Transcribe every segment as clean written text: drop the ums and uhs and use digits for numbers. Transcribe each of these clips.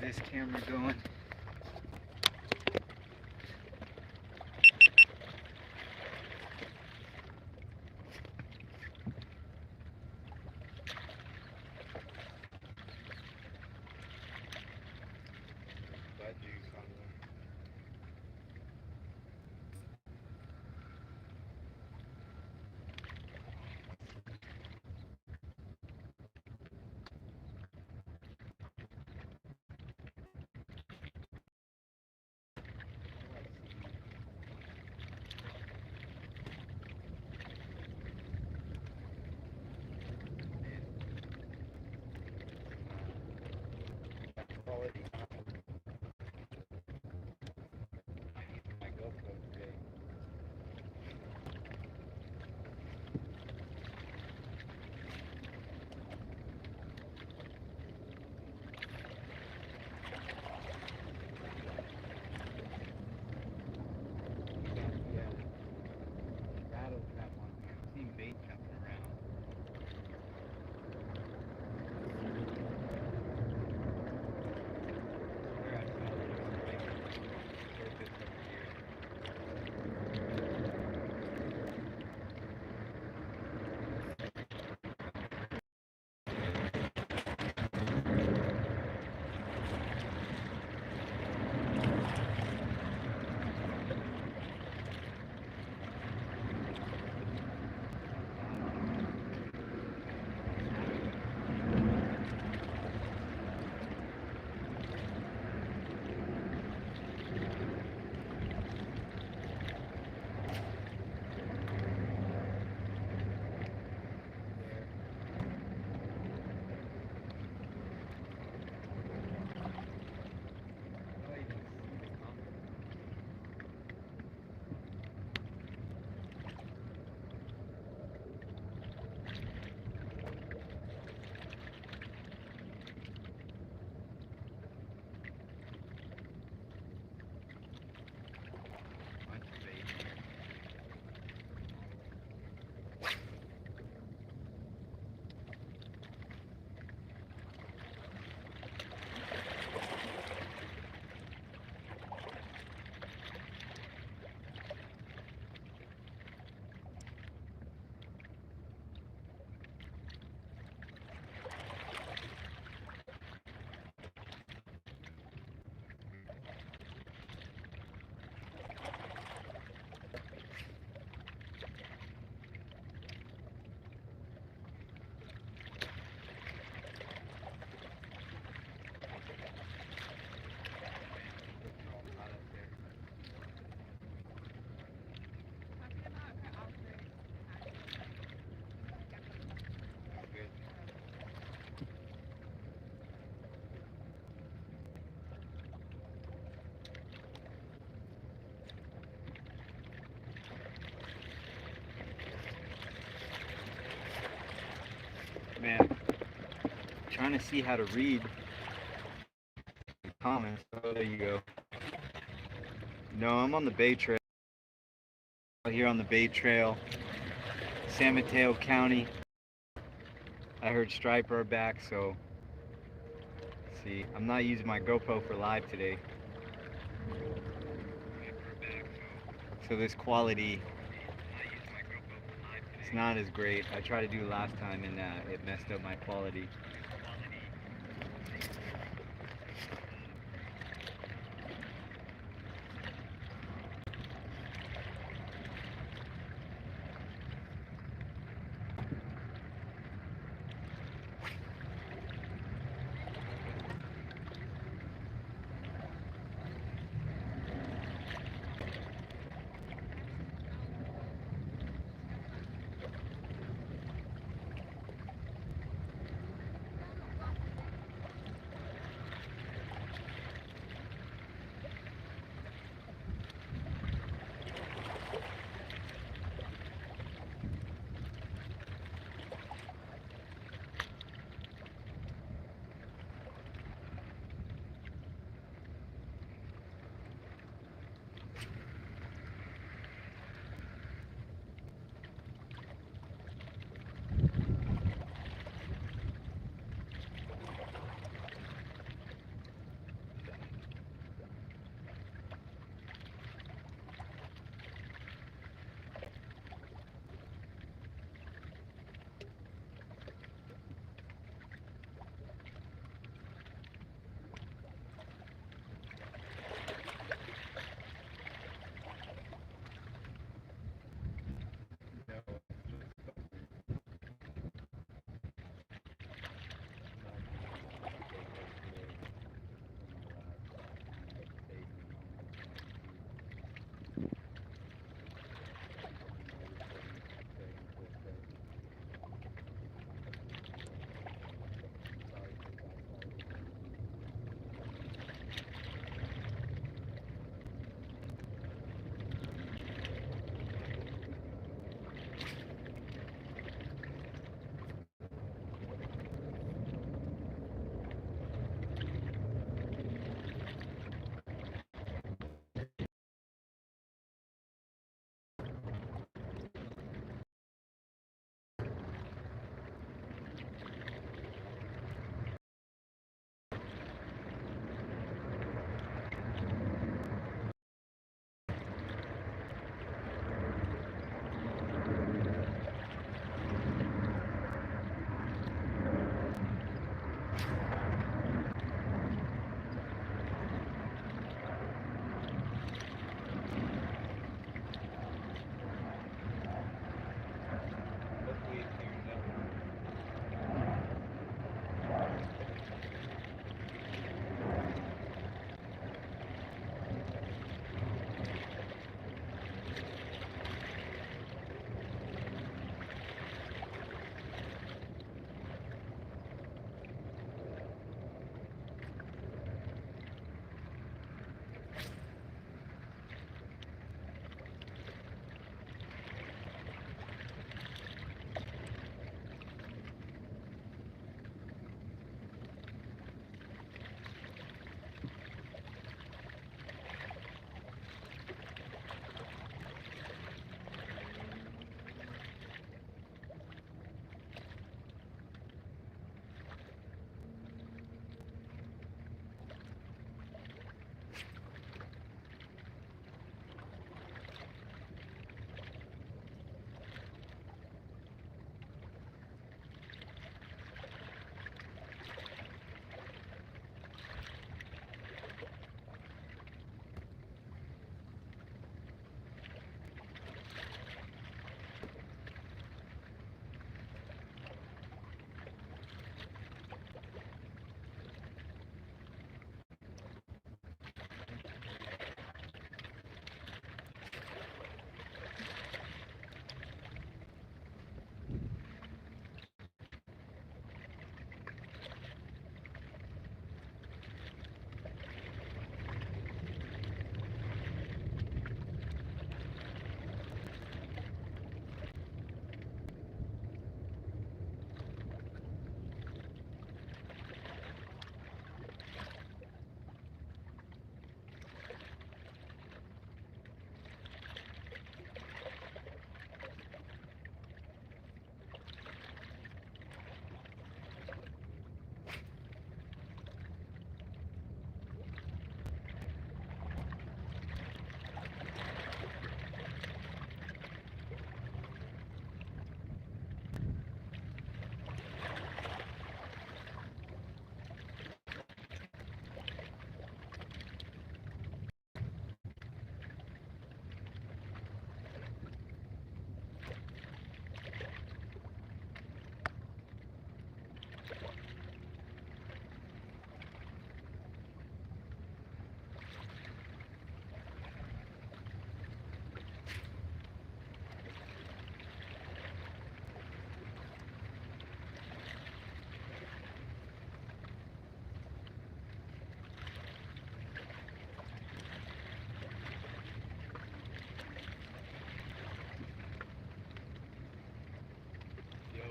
this camera going. Man, trying to see how to read the comments. Oh, there you go. No, I'm on the Bay Trail. Here on the Bay Trail, San Mateo County. I heard Striper are back, so see, I'm not using my GoPro for live today. So this quality, it's not as great. I tried to do last time and it messed up my quality.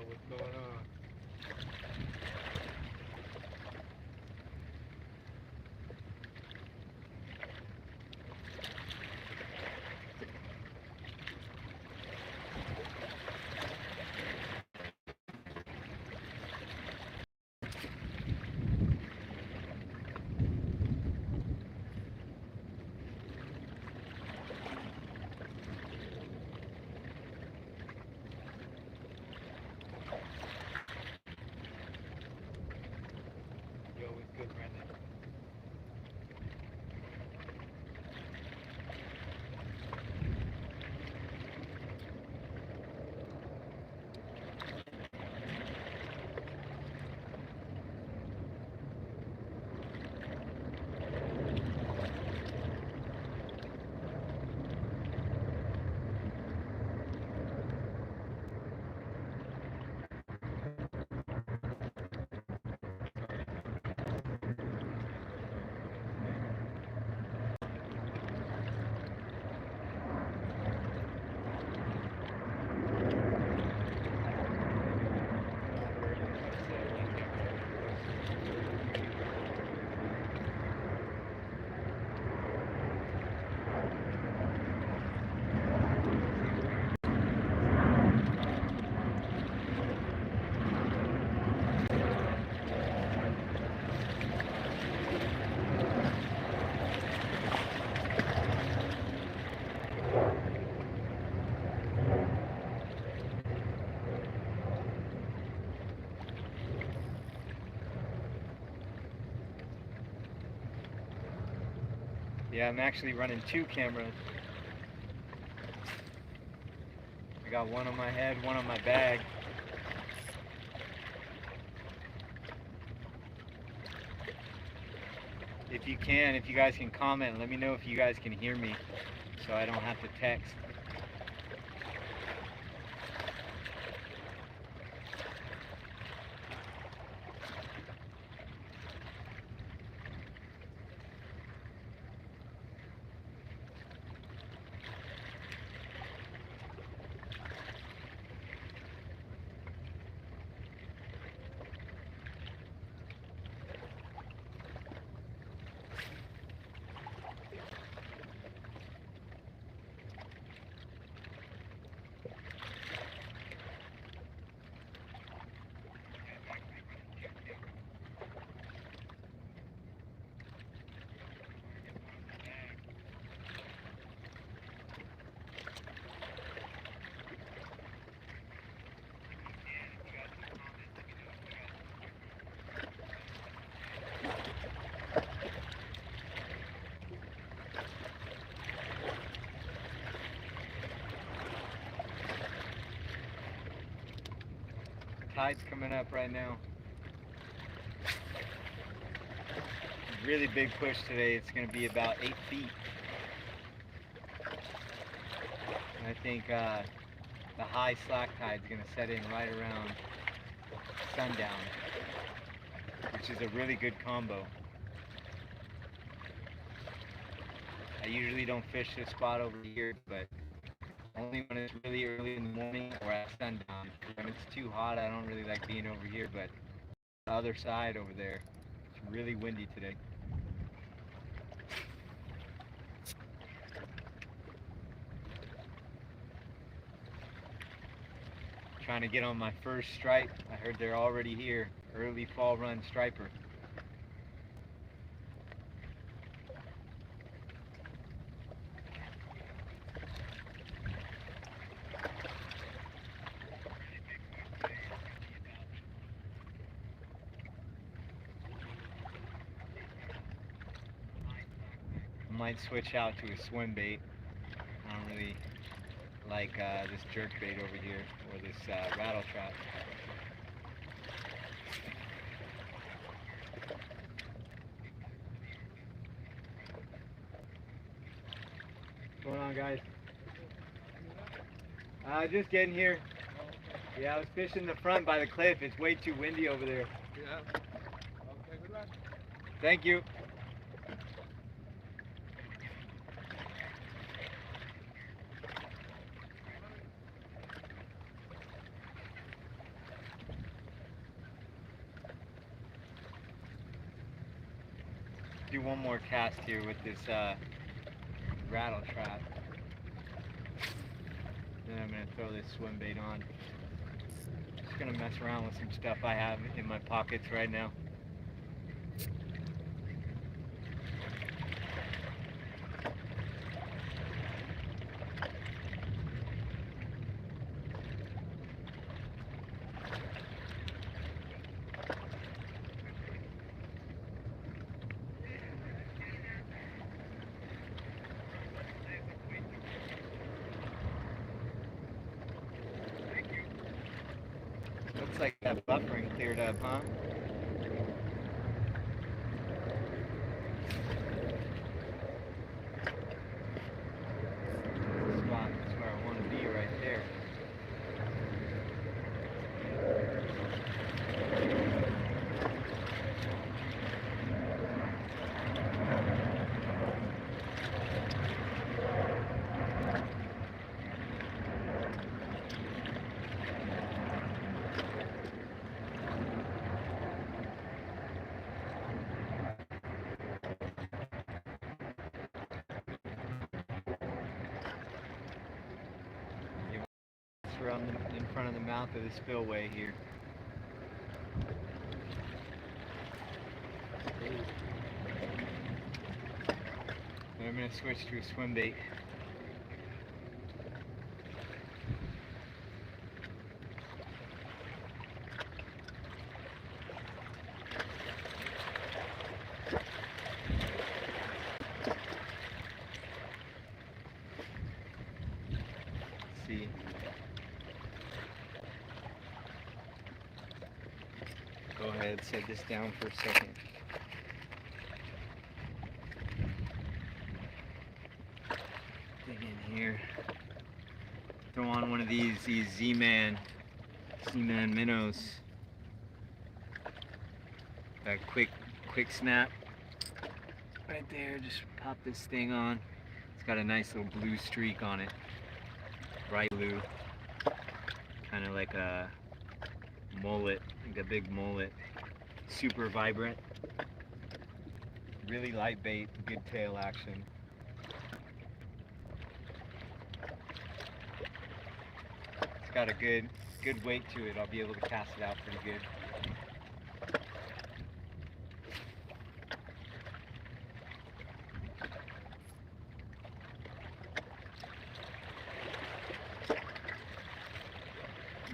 what's going on. You always good, Brandon. Yeah, I'm actually running 2 cameras. I got one on my head, one on my bag. If you guys can comment, let me know if you guys can hear me so I don't have to text. Tide's coming up right now. Really big push today. It's going to be about 8 feet. And I think the high slack tide is going to set in right around sundown, which is a really good combo. I usually don't fish this spot over here, but only when it's really early in the morning or at sundown. When it's too hot, I don't really like being over here, but the other side over there, it's really windy today. Trying to get on my first stripe. I heard they're already here. Early fall run striper. Might switch out to a swim bait. I don't really like this jerk bait over here, or this rattle trap. What's going on, guys? Just getting here. Yeah, I was fishing the front by the cliff. It's way too windy over there. Yeah. Okay, good luck. Thank you. do one more cast here with this rattle trap. Then I'm gonna throw this swim bait on. Just gonna mess around with some stuff I have in my pockets right now. Looks like that buffering cleared up, huh? Spot, that's where I want to be right there. Around in front of the mouth of the spillway here. And I'm going to switch to a swim bait. Let's see. Go ahead, set this down for a second. Dig in here. Throw on one of these Z-Man minnows. That quick snap. Right there, just pop this thing on. It's got a nice little blue streak on it. Bright blue. Kind of like a mullet, like a big mullet. Super vibrant. Really light bait, good tail action. It's got a good weight to it. I'll be able to cast it out pretty good.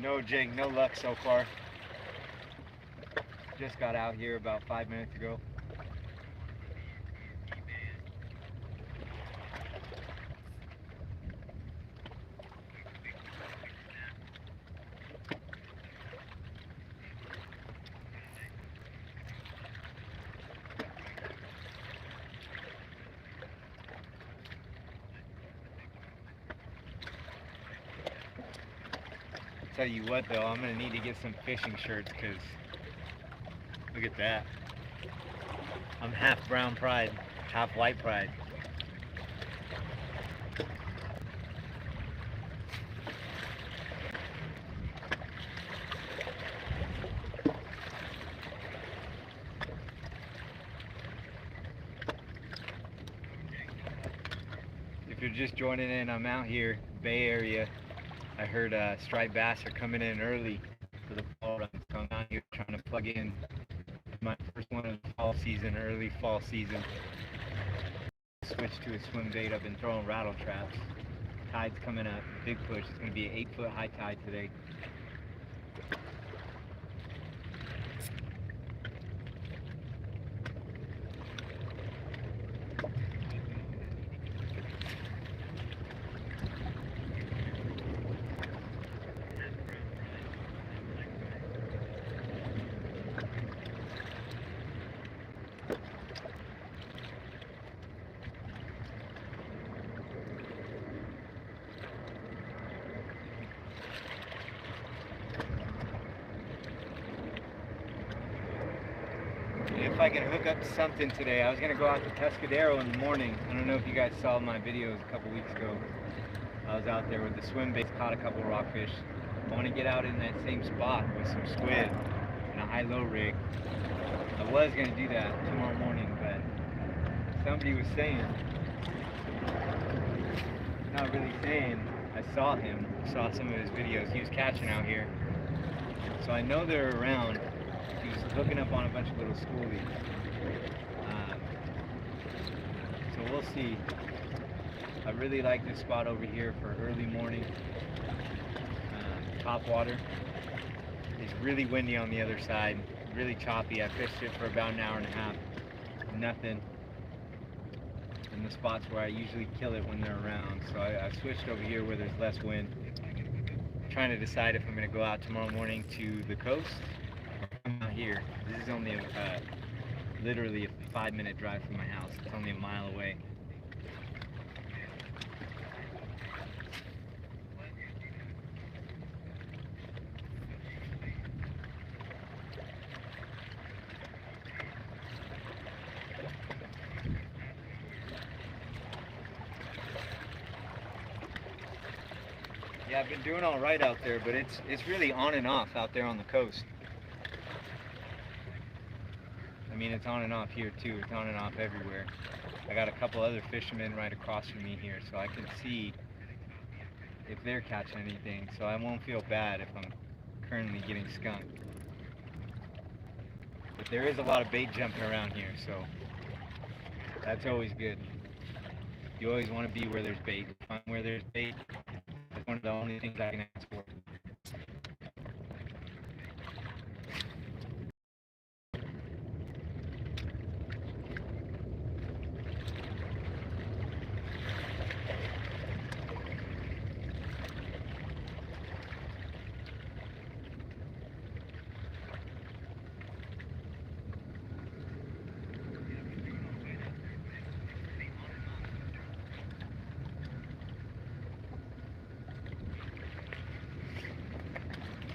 No jig, no luck so far. Just got out here about 5 minutes ago. Tell you what though, I'm gonna need to get some fishing shirts because look at that. I'm half brown pride, half white pride. If you're just joining in, I'm out here, Bay Area. I heard striped bass are coming in early for the fall run, so I'm out here trying to plug in my first one of the fall season, early fall season. Switch to a swim bait. I've been throwing rattle traps. Tide's coming up, big push. It's going to be an 8-foot high tide today. If I can hook up to something today, I was going to go out to Pescadero in the morning. I don't know if you guys saw my videos a couple weeks ago. I was out there with the swim baits, caught a couple rockfish. I want to get out in that same spot with some squid and a high-low rig. I was going to do that tomorrow morning, but somebody was saying, not really saying, I saw him, saw some of his videos. He was catching out here. So I know they're around. He was hooking up on a bunch of little schoolies. So we'll see. I really like this spot over here for early morning top water. It's really windy on the other side, really choppy. I fished it for about an hour and a half. Nothing in the spots where I usually kill it when they're around. So I switched over here where there's less wind. Trying to decide if I'm going to go out tomorrow morning to the coast or come out here. This is only literally a 5-minute drive from my house. It's only a mile away. Yeah, I've been doing all right out there, but it's really on and off out there on the coast. I mean, it's on and off here too. It's on and off everywhere. I got a couple other fishermen right across from me here, so I can see if they're catching anything, so I won't feel bad if I'm currently getting skunked. But there is a lot of bait jumping around here, so that's always good. You always want to be where there's bait. Find where there's bait. That's one of the only things I can ask for.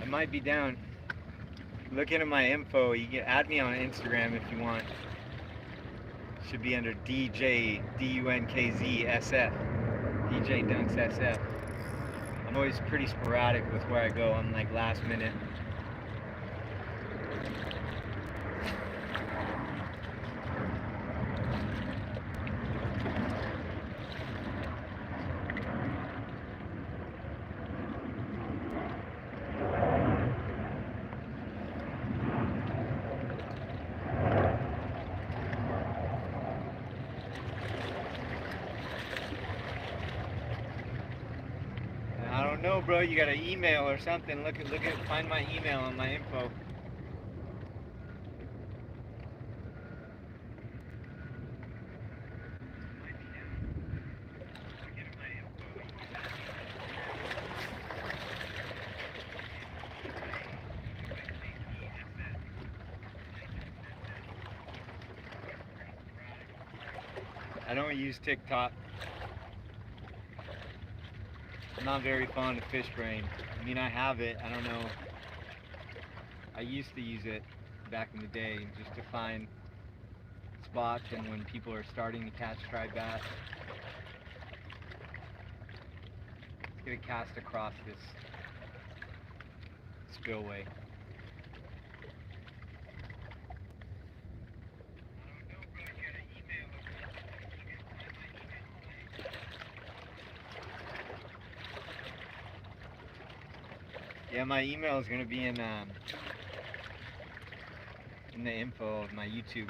I might be down. Looking at my info, you can add me on Instagram if you want. Should be under DJ DUNKZ SF. DJ Dunks SF. I'm always pretty sporadic with where I go. I'm like last minute. I don't know, bro. You got an email or something. Find my email on my info. I don't use TikTok. I'm not very fond of fish brain. I mean, I have it. I don't know. I used to use it back in the day just to find spots and when people are starting to catch tri bass. Let's get a cast across this spillway. Yeah, my email is going to be in the info of my YouTube.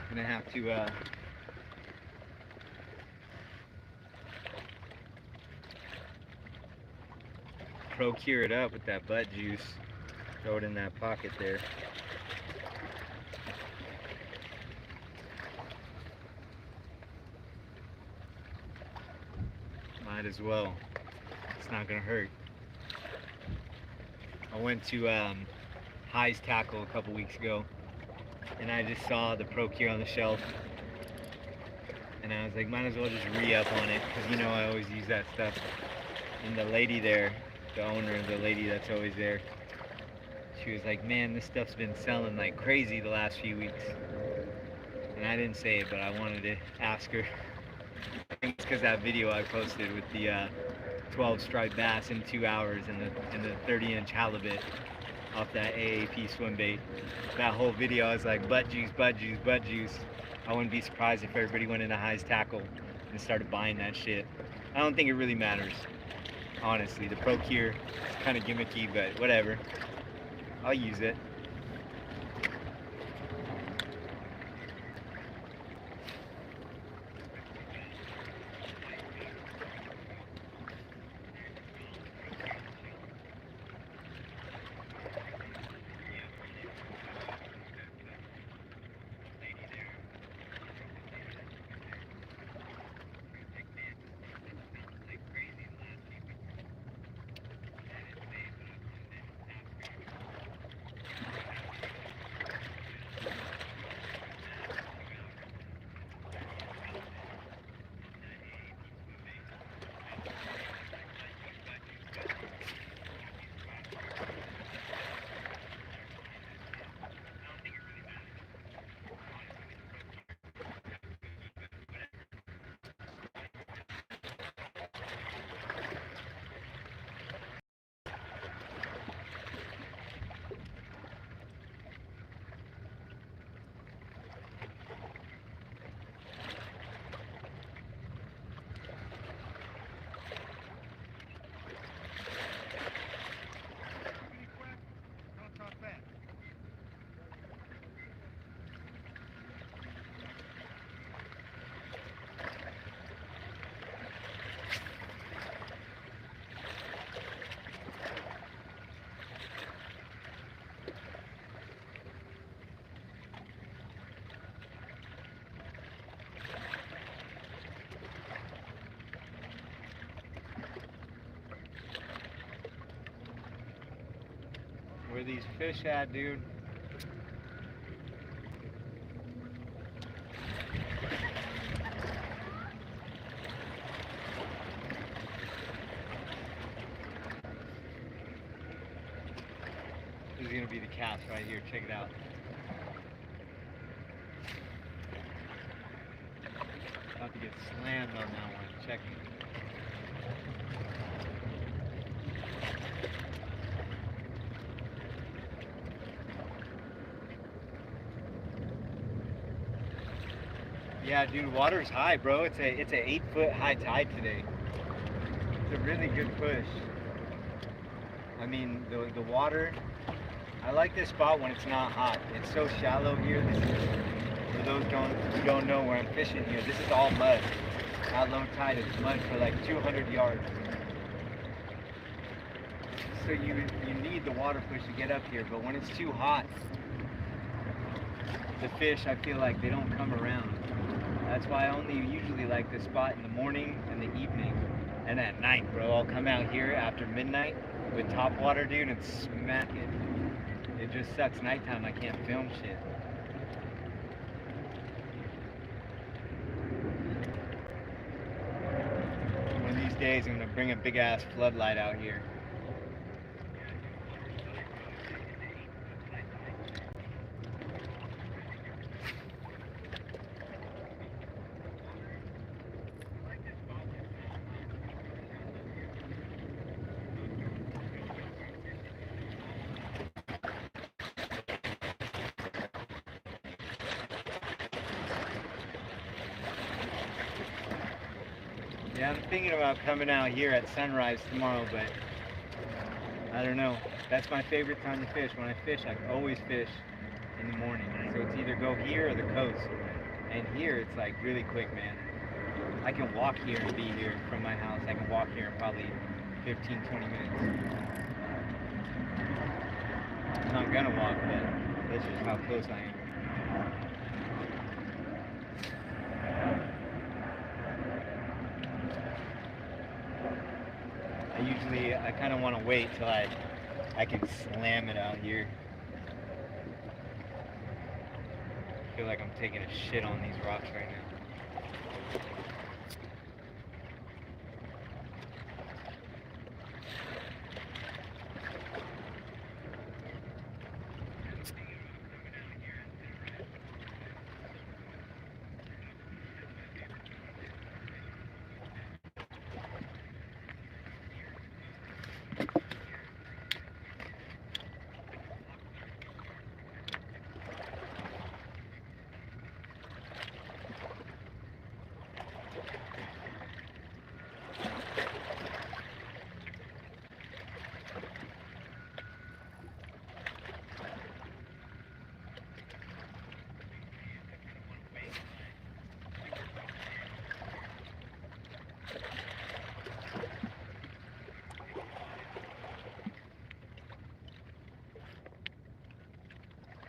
Gonna have to procure it up with that butt juice. Throw it in that pocket there. Might as well. It's not gonna hurt. I went to High's Tackle a couple weeks ago, and I just saw the Procure on the shelf, and I was like, might as well just re-up on it, because you know I always use that stuff. And the lady there, the owner, the lady that's always there, she was like, man, this stuff's been selling like crazy the last few weeks. And I didn't say it, but I wanted to ask her. I think it's because that video I posted with the 12 striped bass in 2 hours and the 30-inch halibut off that AAP swim bait. That whole video I was like, butt juice, butt juice, butt juice. I wouldn't be surprised if everybody went into High's Tackle and started buying that shit. I don't think it really matters, honestly. The Procure is kind of gimmicky, but whatever. I'll use it. Where these fish at, dude? This is gonna be the cast right here. Check it out. About to get slammed on that one. Check it. Yeah, dude, water's high, bro. It's a 8-foot high tide today. It's a really good push. I mean, the water. I like this spot when it's not hot. It's so shallow here. This is, for those who don't know where I'm fishing here, this is all mud. At low tide, it's mud for like 200 yards. So you need the water push to get up here, but when it's too hot, the fish, I feel like they don't come around. That's why I only usually like this spot in the morning and the evening. And at night, bro, I'll come out here after midnight with top water, dude, and smack it. It just sucks nighttime, I can't film shit. One of these days, I'm gonna bring a big ass floodlight out here. Yeah, I'm thinking about coming out here at sunrise tomorrow, but I don't know. That's my favorite time to fish. When I fish, I always fish in the morning. So it's either go here or the coast. And here, it's like really quick, man. I can walk here and be here from my house. I can walk here in probably 15, 20 minutes. I'm not gonna walk, but that's just how close I am. I kind of want to wait till I can slam it out here. I feel like I'm taking a shit on these rocks right now.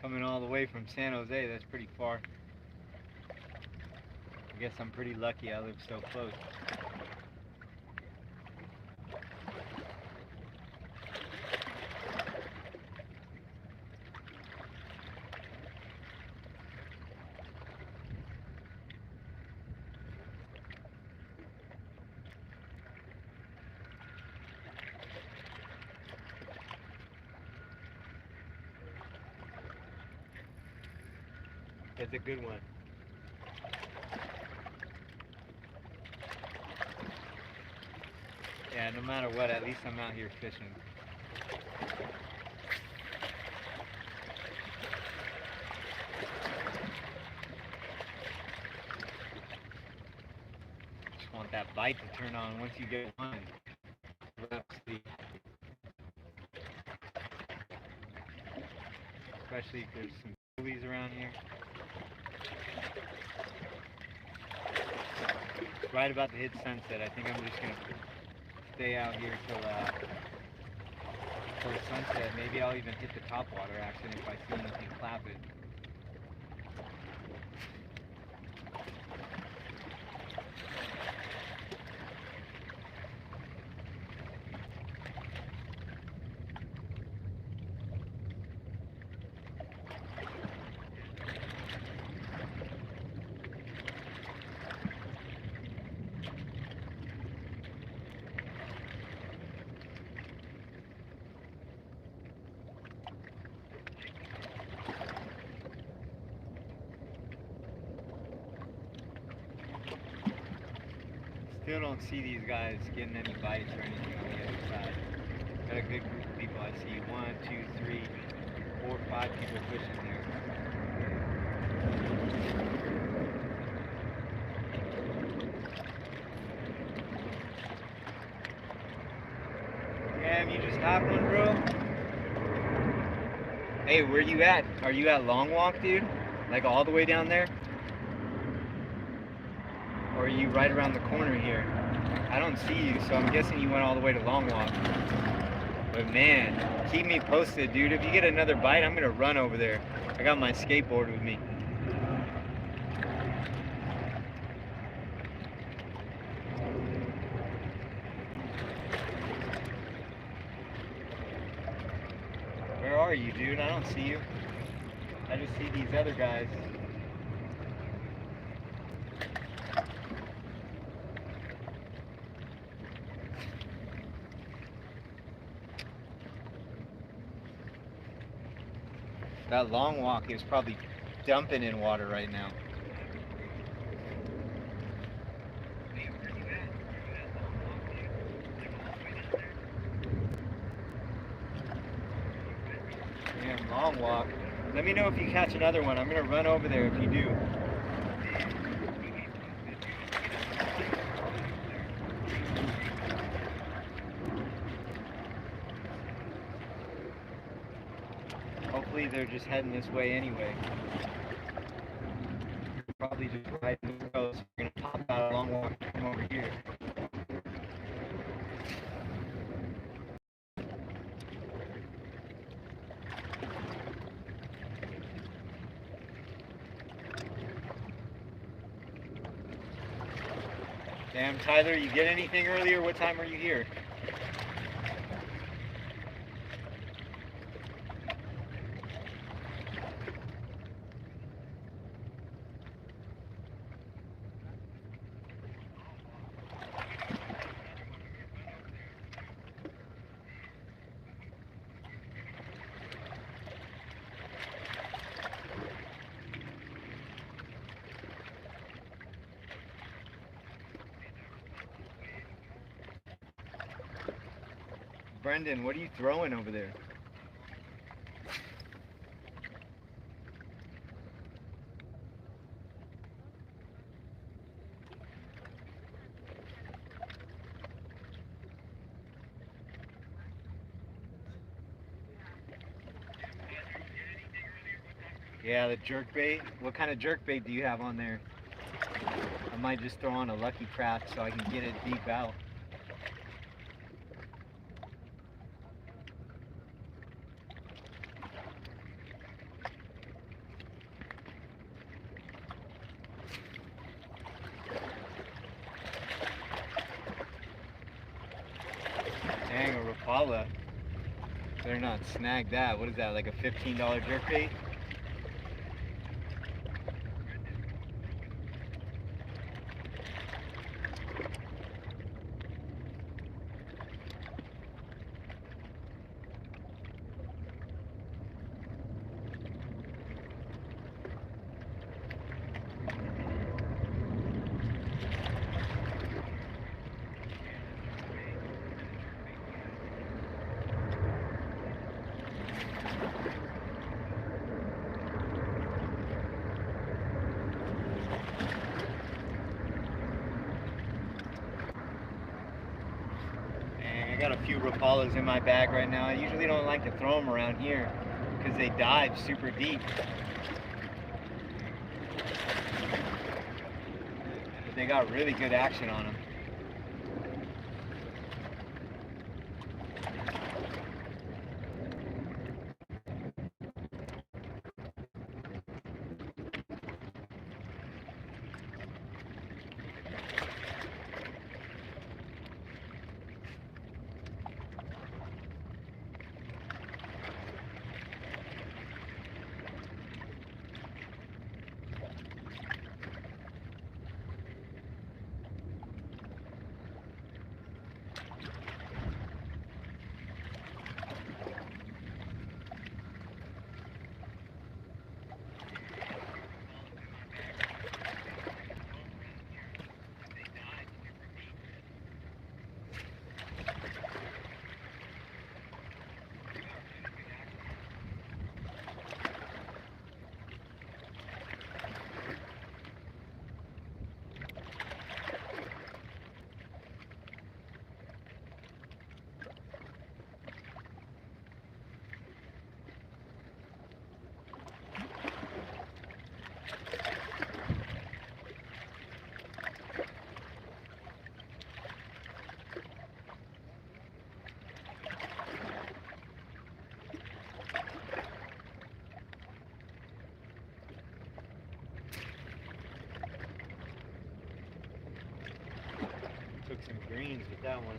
Coming all the way from San Jose, that's pretty far. I guess I'm pretty lucky I live so close. It's a good one. Yeah, no matter what, at least I'm out here fishing. Just want that bite to turn on once you get one. Especially if there's some buoys around here. Right about to hit sunset. I think I'm just gonna stay out here till sunset. Maybe I'll even hit the topwater action if I see anything clapping. Still don't see these guys getting any bites or anything on the other side. Got a good group of people. I see 1, 2, 3, 4, 5 people fishing here. Damn, you just hopped one, bro? Hey, where you at? Are you at Long Walk, dude? Like all the way down there? Or are you right around the corner here? I don't see you, so I'm guessing you went all the way to Long Walk. But man, keep me posted, dude. If you get another bite, I'm gonna run over there. I got my skateboard with me. Where are you, dude? I don't see you. I just see these other guys. That Long Walk is probably dumping in water right now. Damn, Long Walk. Let me know if you catch another one. I'm gonna run over there if you do. Hopefully they're just heading this way anyway. Probably just riding the coast. We're gonna pop out a Long Walk and come over here. Damn, Tyler, you get anything earlier? What time are you here? Brendan, what are you throwing over there? Yeah, the jerk bait. What kind of jerk bait do you have on there? I might just throw on a Lucky Craft so I can get it deep out. Dang, a Rapala. Better not snag that. What is that, like a $15 jerk bait? I got a few Rapalas in my bag right now. I usually don't like to throw them around here because they dive super deep. But they got really good action on them. Took some greens with that one.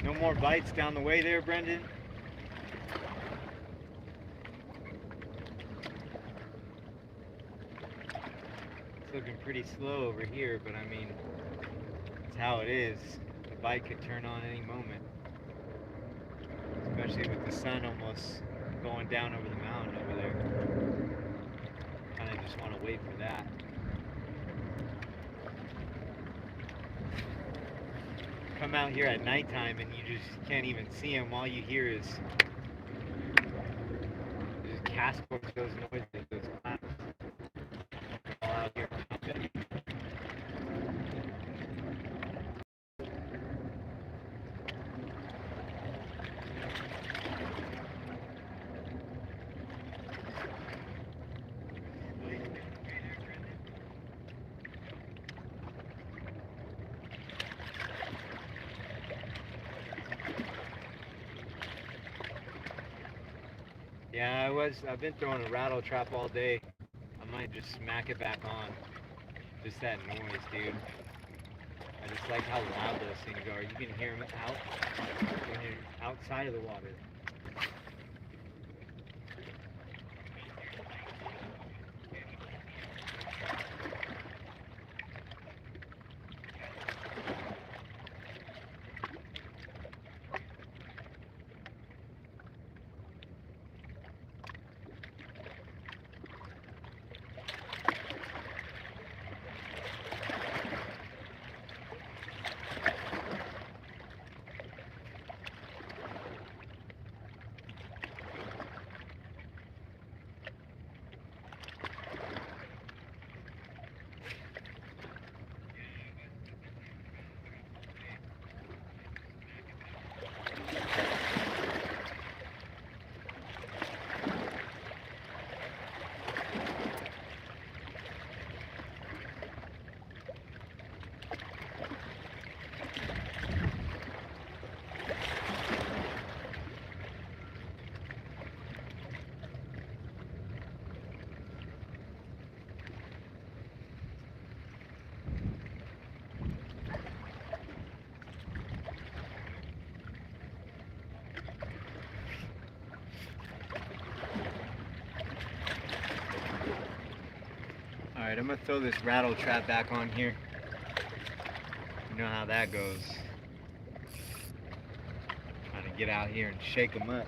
No more bites down the way there, Brendan? It's looking pretty slow over here, but I mean, it's how it is. The bite could turn on any moment. Especially with the sun almost going down over the mountain over there. Kind of just want to wait for that. Come out here at nighttime and you just can't even see them. All you hear is cast works those noises, those claps. All out here. Yeah, I've been throwing a rattle trap all day. I might just smack it back on. Just that noise, dude. I just like how loud those things are. You can hear them when you're outside of the water. Alright, I'm gonna throw this rattle trap back on here. You know how that goes. Trying to get out here and shake them up.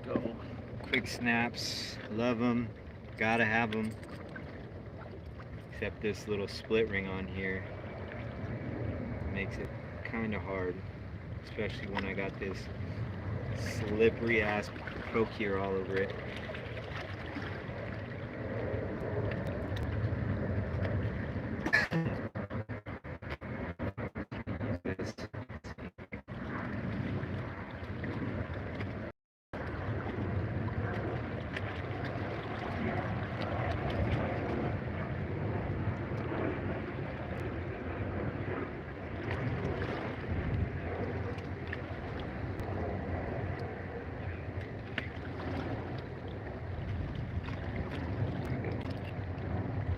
Go. Quick snaps, love them, gotta have them. Except this little split ring on here makes it kind of hard, especially when I got this slippery ass procure all over it.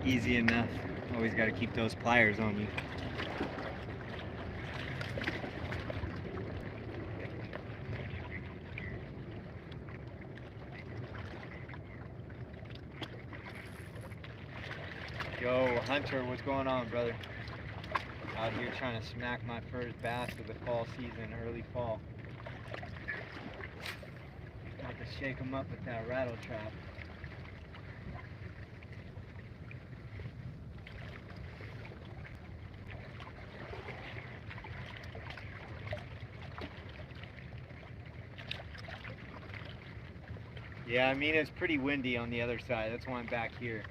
Easy enough. Always got to keep those pliers on you. Yo, Hunter, what's going on, brother? Out here trying to smack my first bass of the fall season, early fall. Got to shake them up with that rattle trap. Yeah, I mean, it's pretty windy on the other side. That's why I'm back here.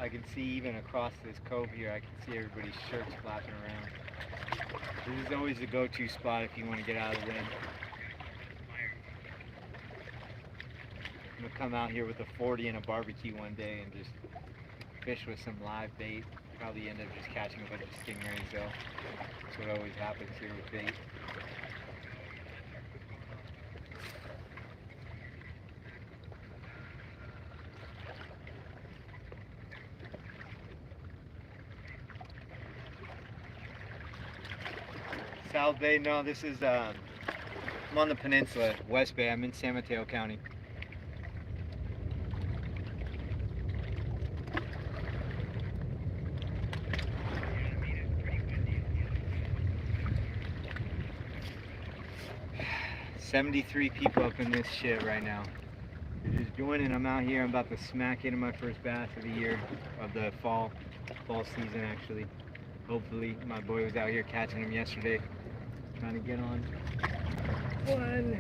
I can see even across this cove here, I can see everybody's shirts flapping around. This is always the go-to spot if you want to get out of the wind. I'm going to come out here with a 40 and a barbecue one day and just fish with some live bait. Probably end up just catching a bunch of stingrays though. That's what always happens here with bait. South Bay, no, this is, I'm on the peninsula, West Bay. I'm in San Mateo County. $73 people up in this shit right now. They're just joining. I'm out here. I'm about to smack into my first bass of the year, of the fall season actually. Hopefully, my boy was out here catching them yesterday. Trying to get on one.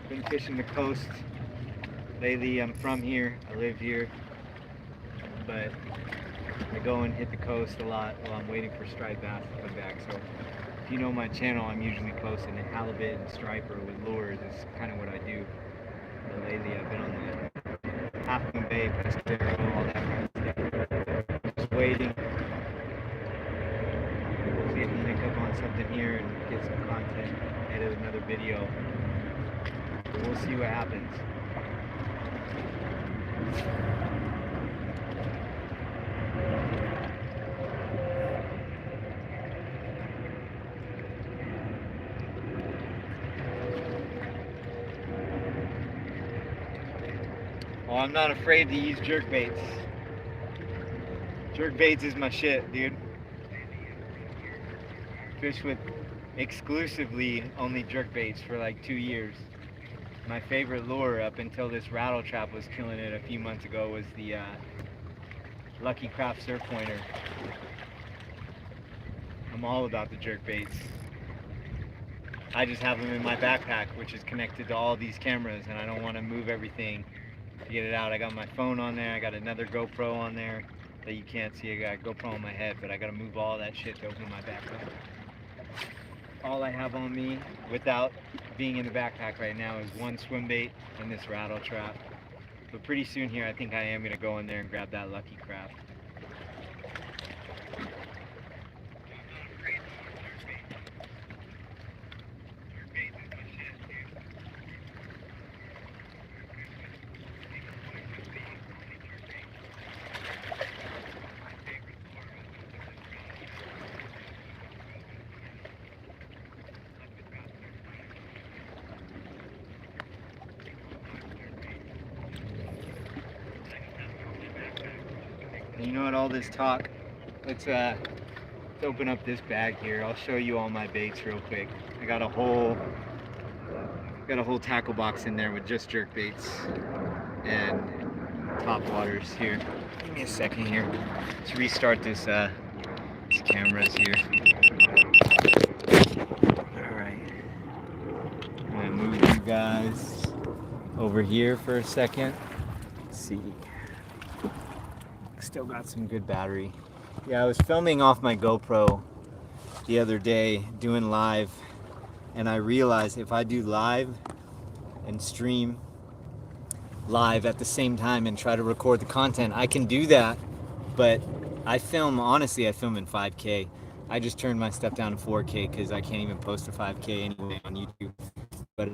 Been fishing the coast lately. I'm from here. I live here, but I go and hit the coast a lot while I'm waiting for striped bass to come back. So if you know my channel, I'm usually posting a halibut and striper with lures. It's kind of what I do. But lately I've been on the Half Moon Bay, Pescadero, all that kind of stuff. Just waiting. See if I can pick up on something here and get some content, edit another video. We'll see what happens. Well, I'm not afraid to use jerk baits. Jerk baits is my shit, dude. Fish with exclusively only jerk baits for like 2 years. My favorite lure up until this rattle trap was killing it a few months ago was the Lucky Craft Surf Pointer. I'm all about the jerk baits. I just have them in my backpack, which is connected to all these cameras, and I don't want to move everything to get it out. I got my phone on there, I got another GoPro on there that you can't see. I got a GoPro on my head, but I got to move all that shit to open my backpack. All I have on me, without being in the backpack right now, is one swim bait and this rattle trap. But pretty soon here, I think I am going to go in there and grab that Lucky Craft. You know what, all this talk, let's open up this bag here. I'll show you all my baits real quick. I got a whole tackle box in there with just jerk baits and top waters here. Give me a second here. Let's restart these cameras here. Alright. I'm gonna move you guys over here for a second. Let's see. Still got some good battery. Yeah, I was filming off my GoPro the other day doing live, and I realized if I do live and stream live at the same time and try to record the content, I can do that, but honestly I film in 5K. I just turned my stuff down to 4K because I can't even post a 5K anyway on YouTube. But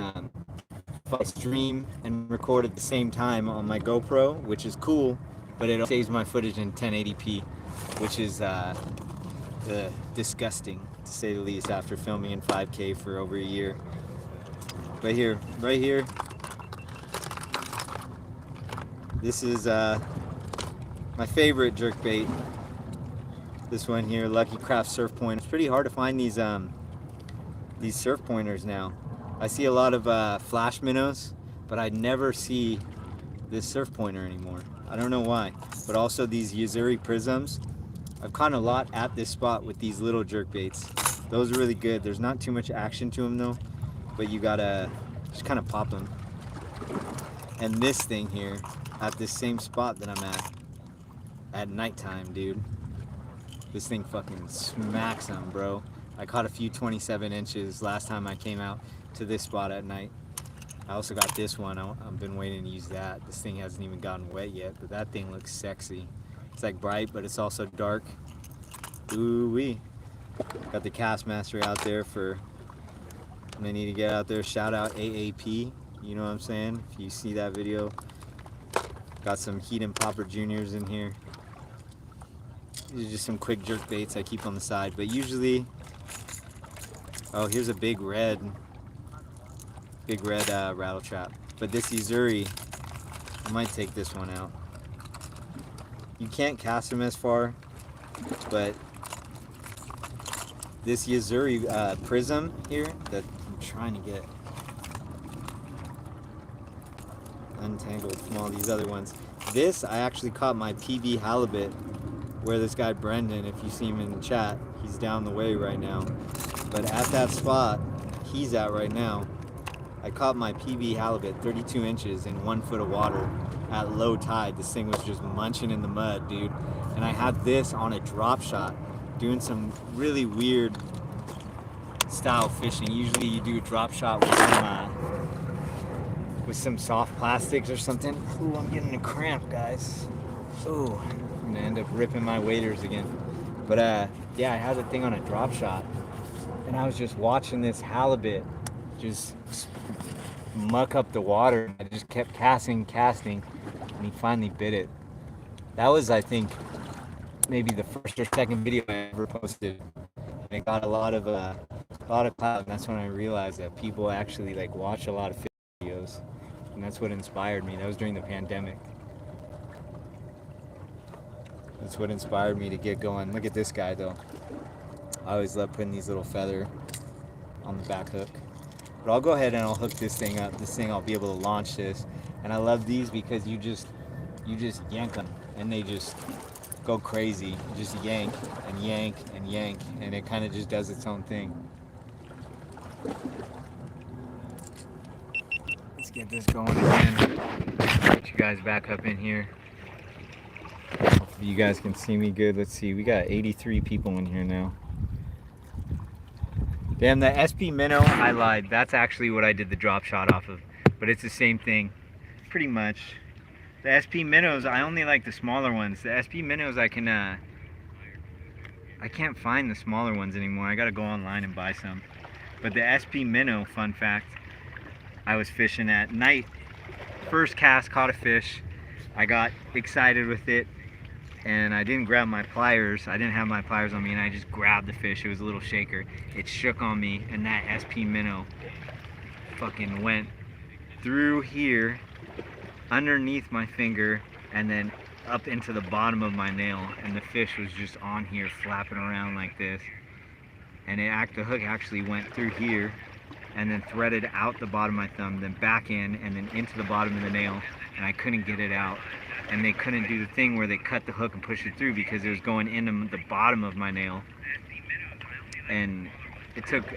if I stream and record at the same time on my GoPro, which is cool, but it saves my footage in 1080p, which is disgusting, to say the least, after filming in 5K for over a year. Right here, this is my favorite jerkbait. This one here, Lucky Craft Surf Pointer. It's pretty hard to find these surf pointers now. I see a lot of flash minnows, but I never see this surf pointer anymore. I don't know why. But also these Yuzuri prisms. I've caught a lot at this spot with these little jerk baits. Those are really good. There's not too much action to them though, but you gotta just kind of pop them. And this thing here, at this same spot that I'm at nighttime, dude. This thing fucking smacks them, bro. I caught a few 27 inches last time I came out to this spot at night. I also got this one. I've been waiting to use that. This thing hasn't even gotten wet yet, but that thing looks sexy. It's like bright, but it's also dark. Ooh-wee. Got the Castmaster out there for when I need to get out there. Shout out AAP. You know what I'm saying? If you see that video. Got some Heat and Popper Juniors in here. These are just some quick jerk baits I keep on the side, but usually, oh, here's a big red rattle trap. But this Yuzuri, I might take this one out. You can't cast them as far, but this Yuzuri prism here that I'm trying to get untangled from all these other ones. This, I actually caught my PB halibut where this guy Brendan, if you see him in the chat, he's down the way right now. But at that spot he's at right now, I caught my PB halibut, 32 inches in 1 foot of water at low tide. This thing was just munching in the mud, dude. And I had this on a drop shot, doing some really weird style fishing. Usually you do a drop shot with some soft plastics or something. Ooh, I'm getting a cramp, guys. Ooh, I'm gonna end up ripping my waders again. But yeah, I had the thing on a drop shot, and I was just watching this halibut just muck up the water. I just kept casting, and he finally bit it. That was, I think, maybe the first or second video I ever posted. And it got a lot of clout, and that's when I realized that people actually like watch a lot of fish videos, and that's what inspired me. That was during the pandemic. That's what inspired me to get going. Look at this guy though. I always love putting these little feather on the back hook. But I'll go ahead and I'll hook this thing up. This thing, I'll be able to launch this. And I love these because you just yank them and they just go crazy. You just yank and yank and yank, and it kind of just does its own thing. Let's get this going again. Get you guys back up in here. Hopefully you guys can see me good. Let's see, we got 83 people in here now. Damn, the SP Minnow, I lied. That's actually what I did the drop shot off of. But it's the same thing, pretty much. The SP Minnows, I only like the smaller ones. The SP Minnows, I can't find the smaller ones anymore. I gotta go online and buy some. But the SP Minnow, fun fact, I was fishing at night. First cast, caught a fish. I got excited with it, and I didn't grab my pliers. I didn't have my pliers on me, and I just grabbed the fish. It was a little shaker. It shook on me, and that SP Minnow fucking went through here, underneath my finger, and then up into the bottom of my nail, and the fish was just on here flapping around like this. And the hook actually went through here, and then threaded out the bottom of my thumb, then back in, and then into the bottom of the nail, and I couldn't get it out. And they couldn't do the thing where they cut the hook and push it through because it was going into the bottom of my nail. And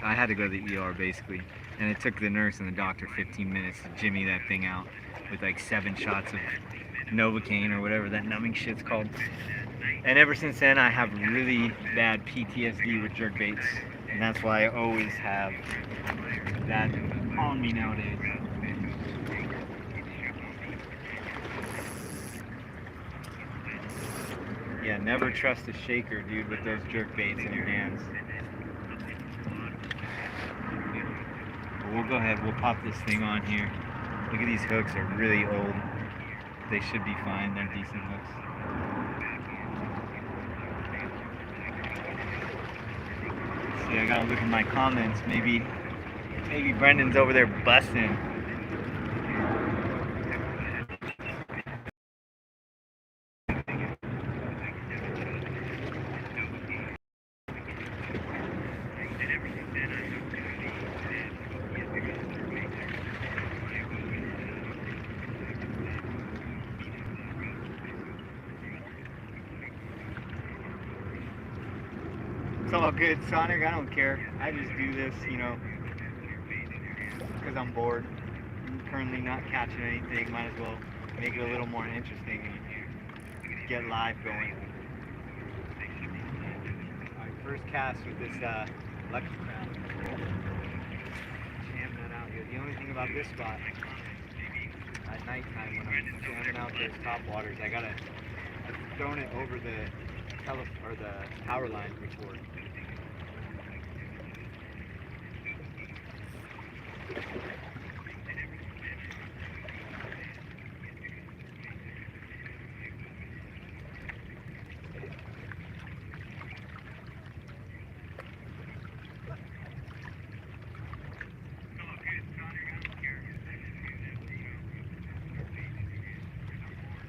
I had to go to the ER basically. And it took the nurse and the doctor 15 minutes to jimmy that thing out with like 7 shots of Novocaine or whatever that numbing shit's called. And ever since then I have really bad PTSD with jerkbaits. And that's why I always have that on me nowadays. Yeah, never trust a shaker, dude, with those jerk baits in your hands. But we'll go ahead, we'll pop this thing on here. Look at these hooks, are really old. They should be fine, they're decent hooks. See, I gotta look at my comments. Maybe Brendan's over there busting. It's all good, Sonic. I don't care. I just do this, because I'm bored. I'm currently not catching anything. Might as well make it a little more interesting and get live going. Alright, first cast with this Lucky Crown. Jam that out here. The only thing about this spot, at nighttime when I'm jamming out those top waters, I've thrown it over the power line before.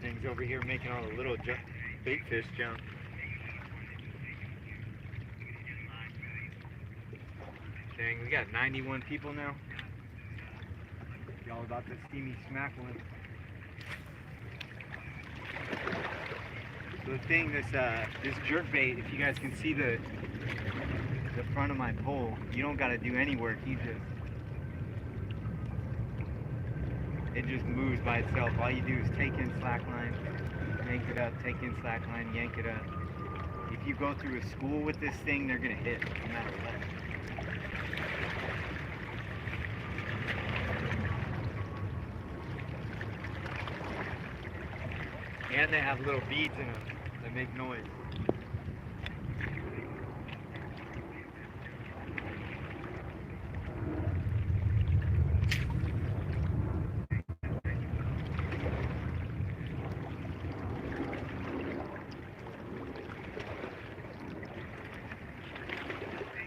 Things over here making all the little bait fish jump. Dang, we got 91 people now. Y'all about to see me smack one. So the thing, this jerk bait, if you guys can see the front of my pole. You don't gotta do any work. It just moves by itself. All you do is take in slack line, yank it up, take in slack line, yank it up. If you go through a school with this thing, they're gonna hit no matter what. And they have little beads in them that make noise.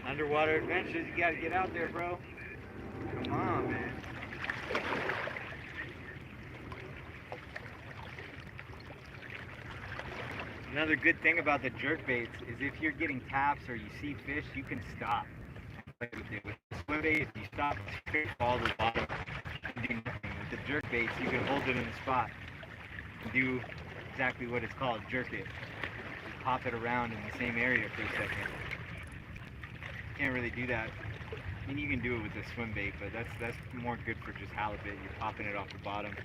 Underwater adventures, you gotta get out there, bro. Come on, man. Another good thing about the jerk baits is if you're getting taps or you see fish, you can stop. With the swim bait, if you stop, the fish fall to the bottom and do nothing. With the jerk baits, you can hold it in the spot and do exactly what it's called, jerk it. Just pop it around in the same area for a second. Can't really do that. I mean, you can do it with the swim bait, but that's more good for just halibut. You're popping it off the bottom.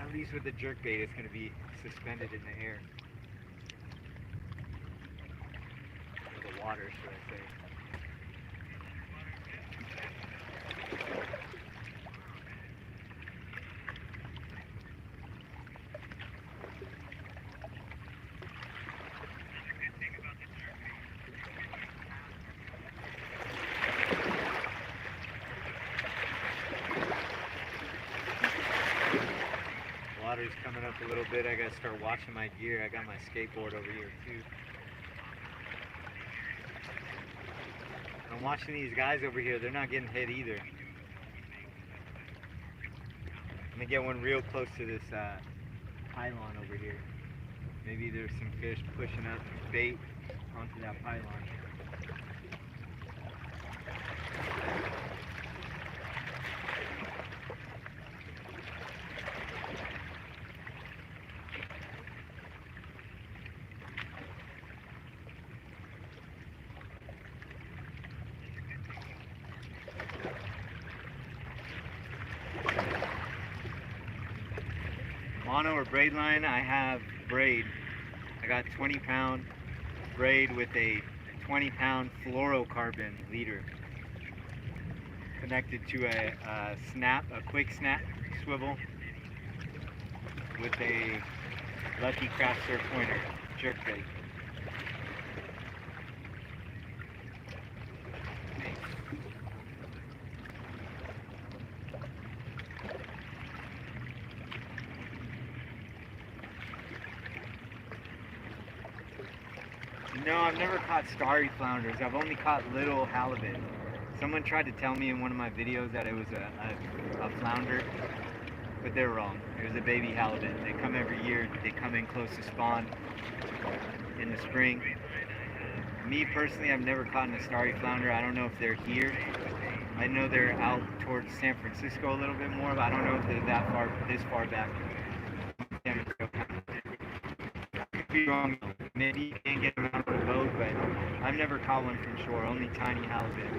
At least with the jerk bait, it's going to be suspended in the air. Or the water, should I say. Water's coming up a little bit. I gotta start watching my gear. I got my skateboard over here too. I'm watching these guys over here. They're not getting hit either. I'm gonna get one real close to this pylon over here. Maybe there's some fish pushing up bait onto that pylon. Mono or braid line, I have braid. I got 20-pound braid with a 20-pound fluorocarbon leader connected to a quick snap swivel with a Lucky Craft Surf Pointer jerk bait. No, I've never caught starry flounders. I've only caught little halibut. Someone tried to tell me in one of my videos that it was a flounder, but they're wrong. It was a baby halibut. They come every year. They come in close to spawn in the spring. Me personally, I've never caught a starry flounder. I don't know if they're here. I know they're out towards San Francisco a little bit more, but I don't know if they're this far back. Could be wrong. Maybe you can get them out of the boat, but I've never caught one from shore. Only tiny halibut.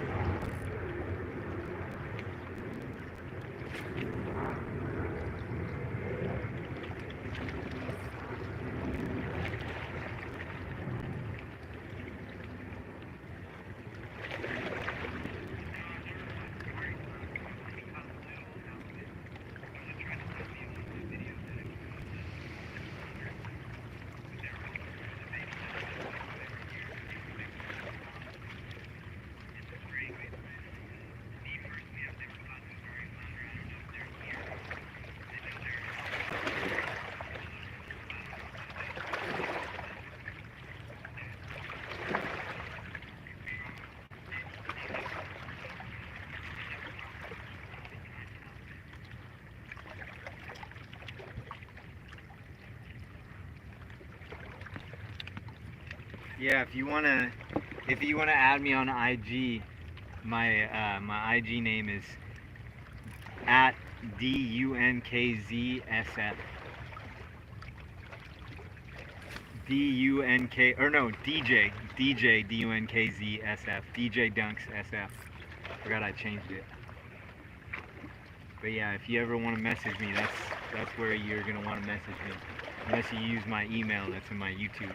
Yeah, if you wanna add me on IG, my IG name is @DUNKZSF. D-U-N-K, or no, DJ D-U-N-K-Z-S-F, DJ Dunks SF. Forgot I changed it. But yeah, if you ever want to message me, that's where you're going to want to message me. Unless you use my email that's in my YouTube.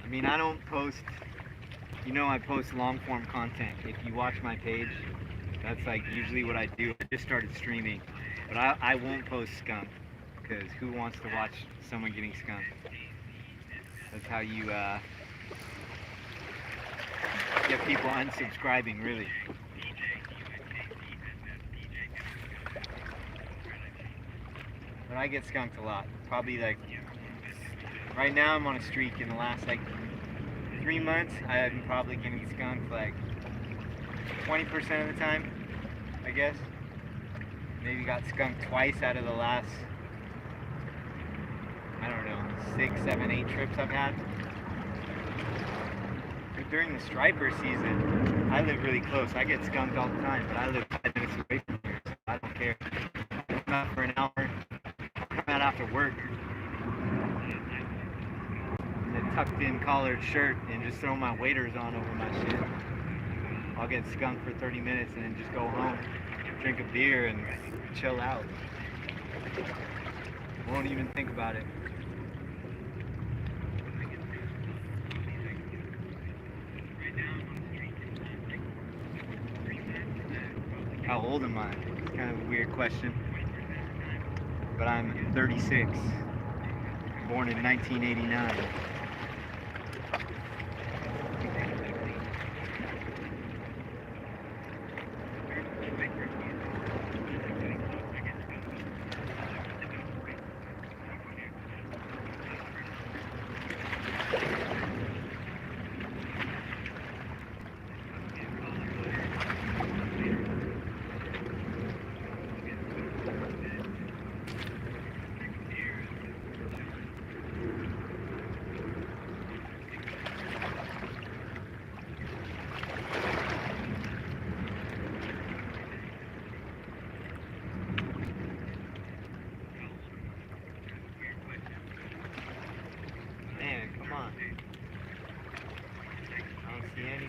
I mean, I don't post, I post long form content. If you watch my page, that's like usually what I do. I just started streaming, but I won't post skunk, because who wants to watch someone getting skunked? That's how you get people unsubscribing, really. But I get skunked a lot. Probably like, right now I'm on a streak. In the last like 3 months, I'm probably getting skunked like 20% of the time, I guess. Maybe got skunked twice out of the last, I don't know, 6, 7, 8 trips I've had. But during the striper season, I live really close. I get skunked all the time, but I live 5 minutes away from here, so I don't care. I come out for an hour, come out after work, in a tucked in collared shirt, and just throw my waders on over my shit. I'll get skunked for 30 minutes and then just go home, drink a beer, and chill out. Won't even think about it. How old am I? It's kind of a weird question. But I'm 36, born in 1989.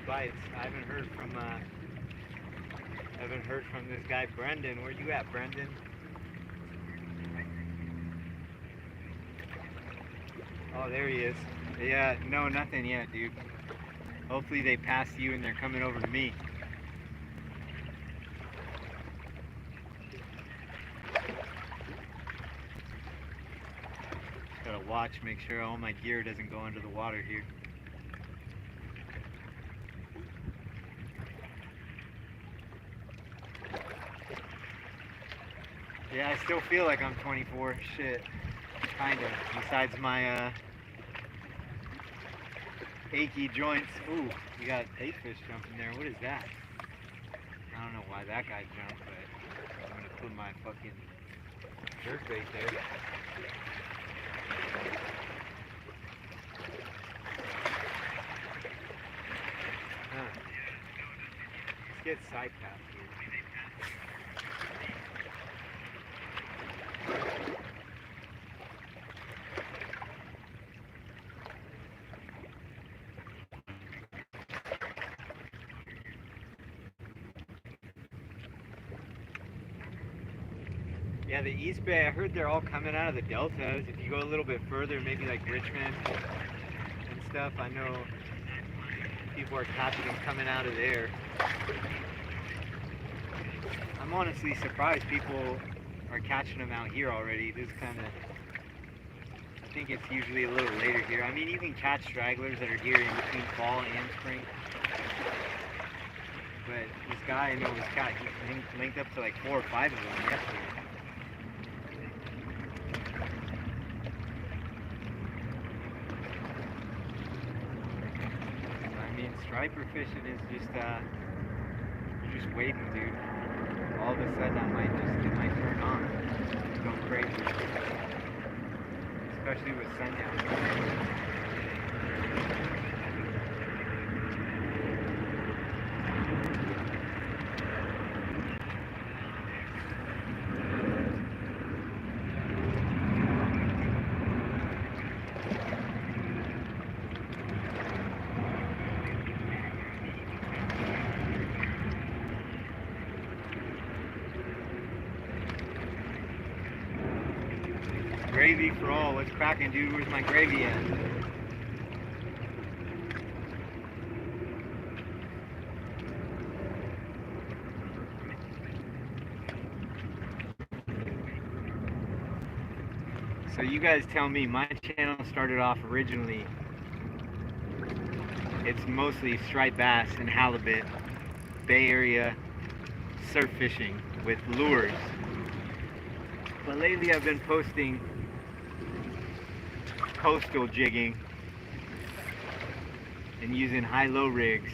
Bites. I haven't heard from this guy Brendan. Where you at, Brendan? Oh, there he is. Yeah, no, nothing yet, dude. Hopefully they passed you and they're coming over to me. Gotta watch, make sure all my gear doesn't go under the water here. Yeah, I still feel like I'm 24. Shit. Kinda. Besides my achy joints. Ooh, we got bait fish jumping there. What is that? I don't know why that guy jumped, but I'm gonna put my fucking jerk bait there. Huh. Let's get side path here. Yeah, the East Bay, I heard they're all coming out of the deltas. If you go a little bit further, maybe like Richmond and stuff, I know people are catching them coming out of there. I'm honestly surprised people are catching them out here already. This kind of, I think it's usually a little later here. I mean, you can catch stragglers that are here in between fall and spring. But this guy I know was caught, he linked up to like 4 or 5 of them yesterday. Striper fishing is just, you're just waiting, dude. All of a sudden, it might turn on. It's going crazy. It's especially with sundown. Gravy for all. What's cracking, dude? Where's my gravy at? So you guys tell me, my channel started off originally, it's mostly striped bass and halibut, Bay Area surf fishing with lures. But lately I've been posting coastal jigging and using high-low rigs.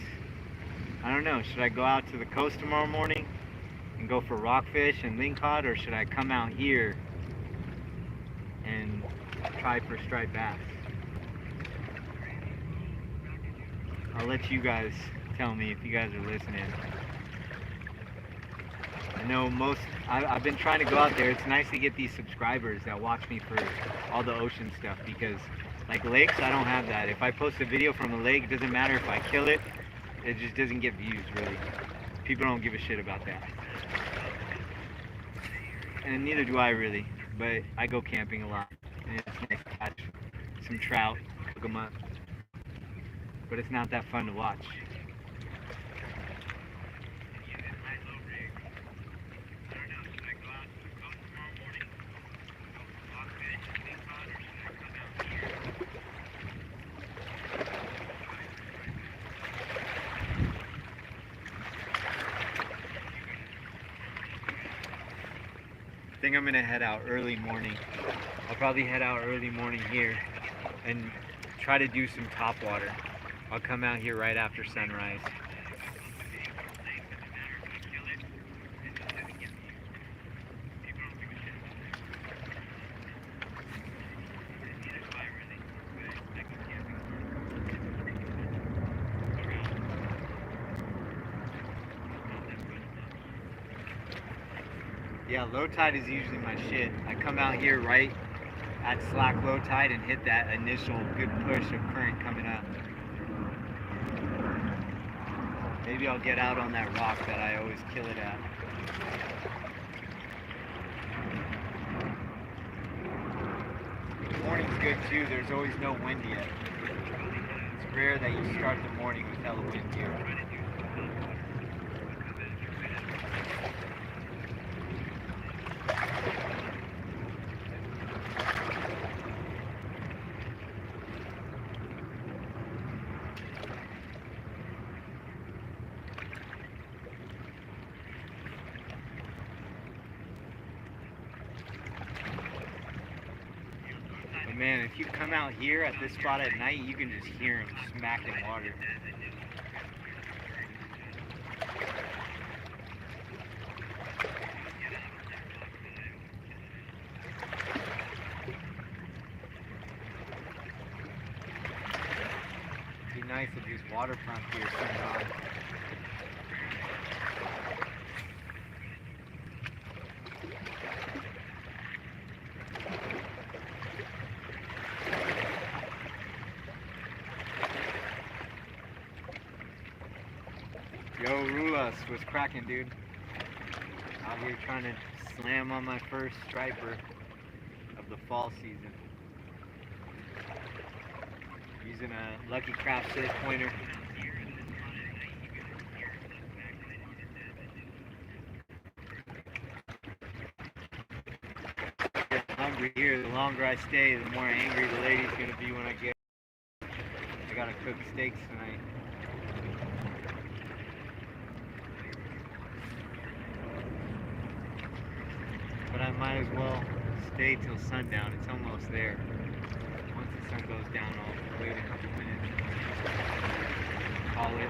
I don't know, should I go out to the coast tomorrow morning and go for rockfish and lingcod, or should I come out here and try for striped bass? I'll let you guys tell me if you guys are listening. I know I've been trying to go out there. It's nice to get these subscribers that watch me for all the ocean stuff, because like lakes, I don't have that. If I post a video from a lake, it doesn't matter if I kill it, it just doesn't get views really. People don't give a shit about that. And neither do I really, but I go camping a lot. And it's nice to catch some trout, cook them up. But it's not that fun to watch. I think I'm gonna head out early morning. I'll probably head out early morning here and try to do some topwater. I'll come out here right after sunrise. Yeah, low tide is usually my shit. I come out here right at slack low tide and hit that initial good push of current coming up. Maybe I'll get out on that rock that I always kill it at. The morning's good too. There's always no wind yet. It's rare that you start the morning with hella wind here. Man, if you come out here at this spot at night, you can just hear them smacking water. It'd be nice if these water pumps here turned on. Yo, Rulas, what's cracking, dude? Out here trying to slam on my first striper of the fall season. Using a Lucky Craft surf pointer. Get hungry here. The longer I stay, the more angry the lady's gonna be when I get. I gotta cook steaks tonight. But I might as well stay till sundown. It's almost there. Once the sun goes down, I'll wait a couple minutes. Call it.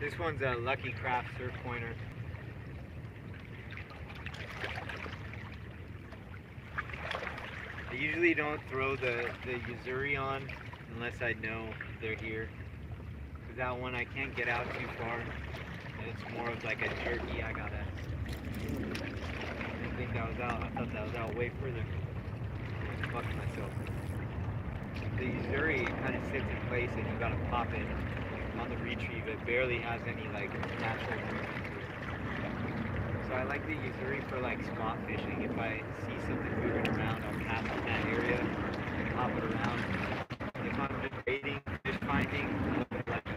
This one's a Lucky Craft surf pointer. I usually don't throw the Yuzuri on unless I know they're here. Because that one I can't get out too far. And it's more of like a jerky. I didn't think that was out. I thought that was out way further. I fucked myself. The Yuzuri kind of sits in place and you gotta pop it. On the retrieve, it barely has any like natural movement to it. So I like the Yuzuri for like spot fishing. If I see something moving around, I'll cast in that area and hop it around. If I'm just waiting, fish finding, I look at like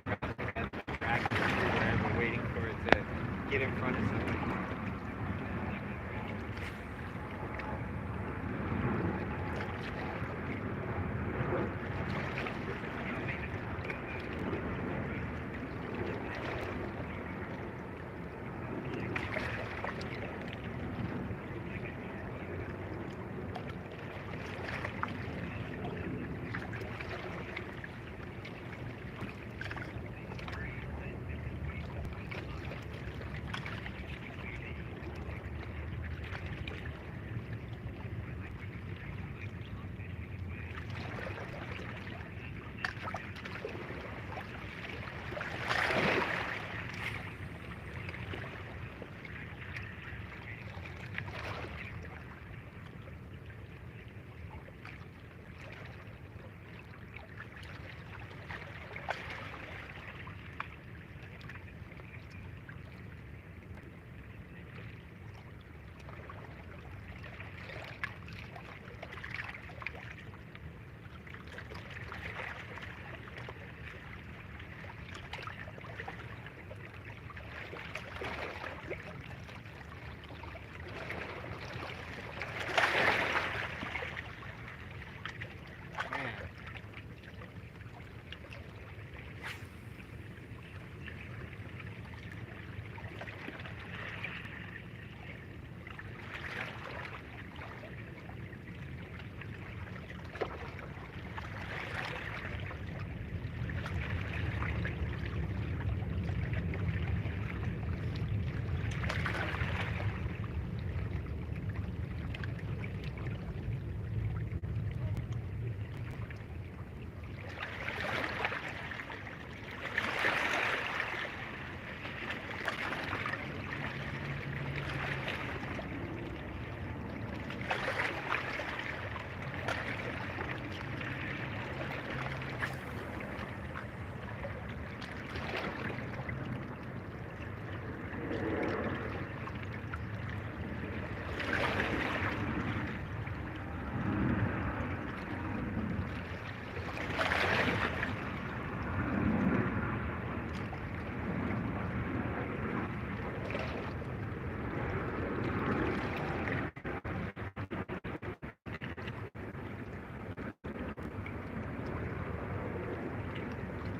a track or wherever, waiting for it to get in front of something.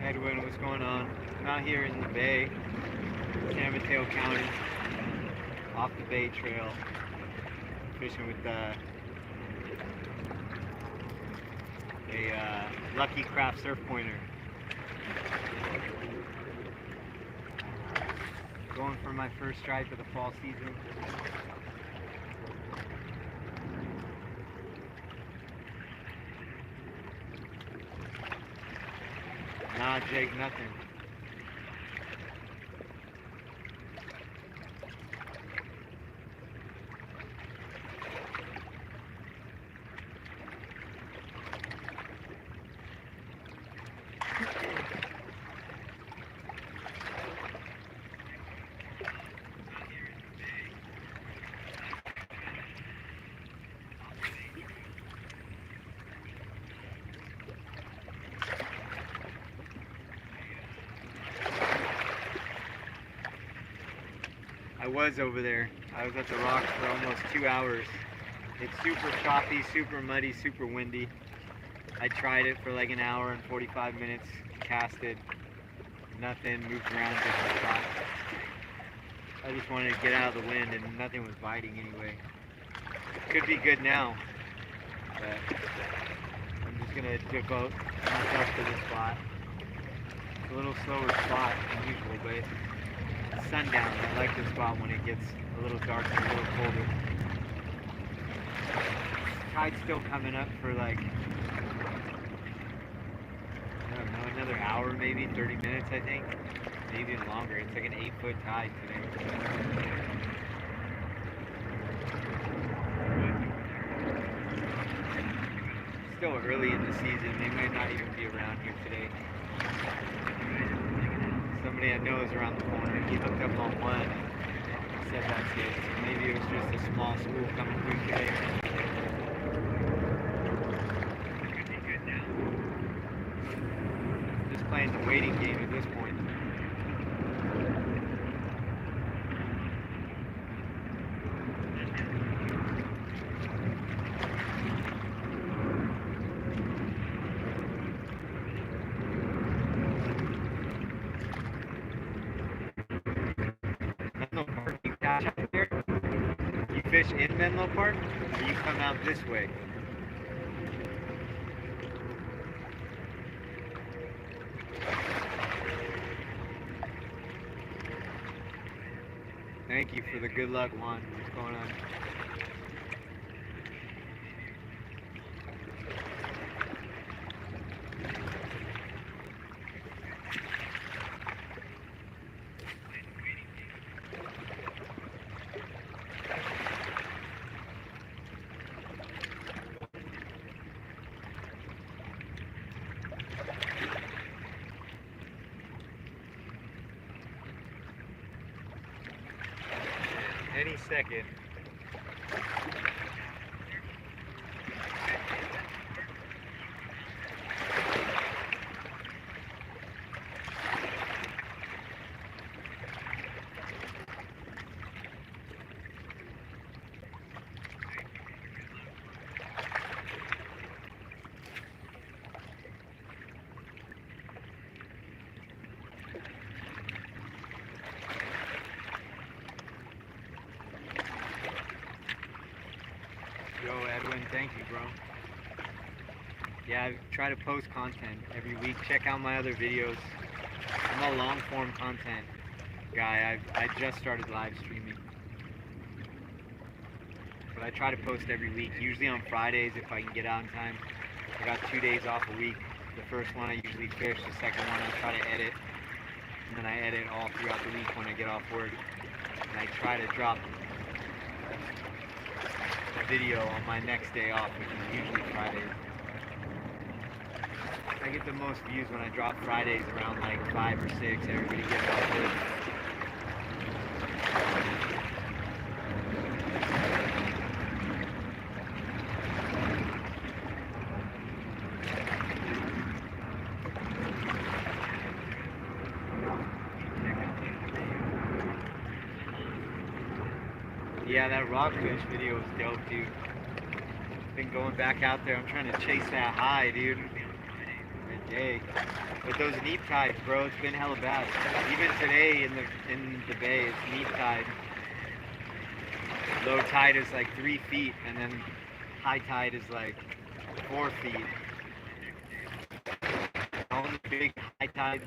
Edwin, what's going on? I'm out here in the bay, San Mateo County, off the Bay Trail, fishing with a Lucky Craft surf pointer. Going for my first strike of the fall season. Nah, Jake, nothing. I was over there. I was at the rocks for almost 2 hours. It's super choppy, super muddy, super windy. I tried it for like an hour and 45 minutes, casted, nothing, moved around different spots. I just wanted to get out of the wind and nothing was biting anyway. Could be good now, but I'm just gonna dip out myself to this spot. It's a a little slower spot than usual, but it's sundown. I like this spot when it gets a little darker, a little colder. Tide's still coming up for like, I don't know, another hour, maybe 30 minutes, I think. Maybe even longer. It's like an 8-foot tide today. Still early in the season. They might not even be around here today. Somebody I know is around the corner. He looked up on one and said that's it. So maybe it was just a small school coming through today. Just playing the waiting game at this point. You fish in Menlo Park, or you come out this way? Thank you for the good luck, Juan. What's going on? Any second. Yo, Edwin, thank you, bro. Yeah, I try to post content every week. Check out my other videos. I'm a long-form content guy. I just started live streaming. But I try to post every week, usually on Fridays if I can get out in time. I got 2 days off a week. The first one I usually fish, the second one I try to edit. And then I edit all throughout the week when I get off work. And I try to drop a video on my next day off, which is usually Fridays. I get the most views when I drop Fridays around like 5 or 6. Everybody gets off work. Yeah, that rockfish video was dope, dude. Been going back out there. I'm trying to chase that high, dude. Midday. With those neap tides, bro, it's been hella bad. Even today in the bay, it's neap tide. Low tide is like 3 feet, and then high tide is like 4 feet. Only big high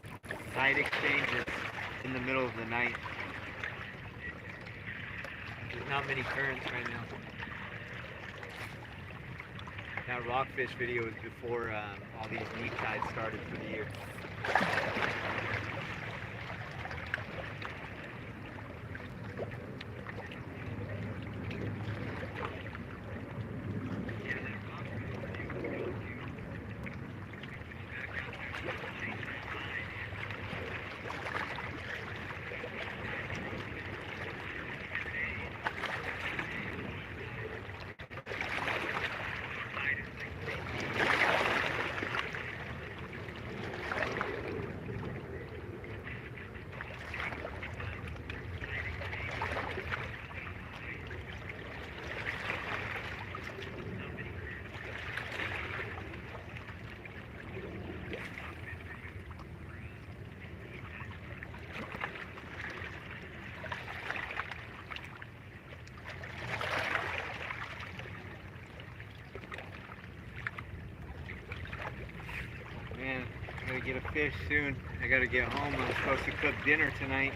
tide exchange is in the middle of the night. There's not many currents right now. That rockfish video was before all these neap tides started for the year. Man, Gotta get a fish soon. I gotta get home. I'm supposed to cook dinner tonight.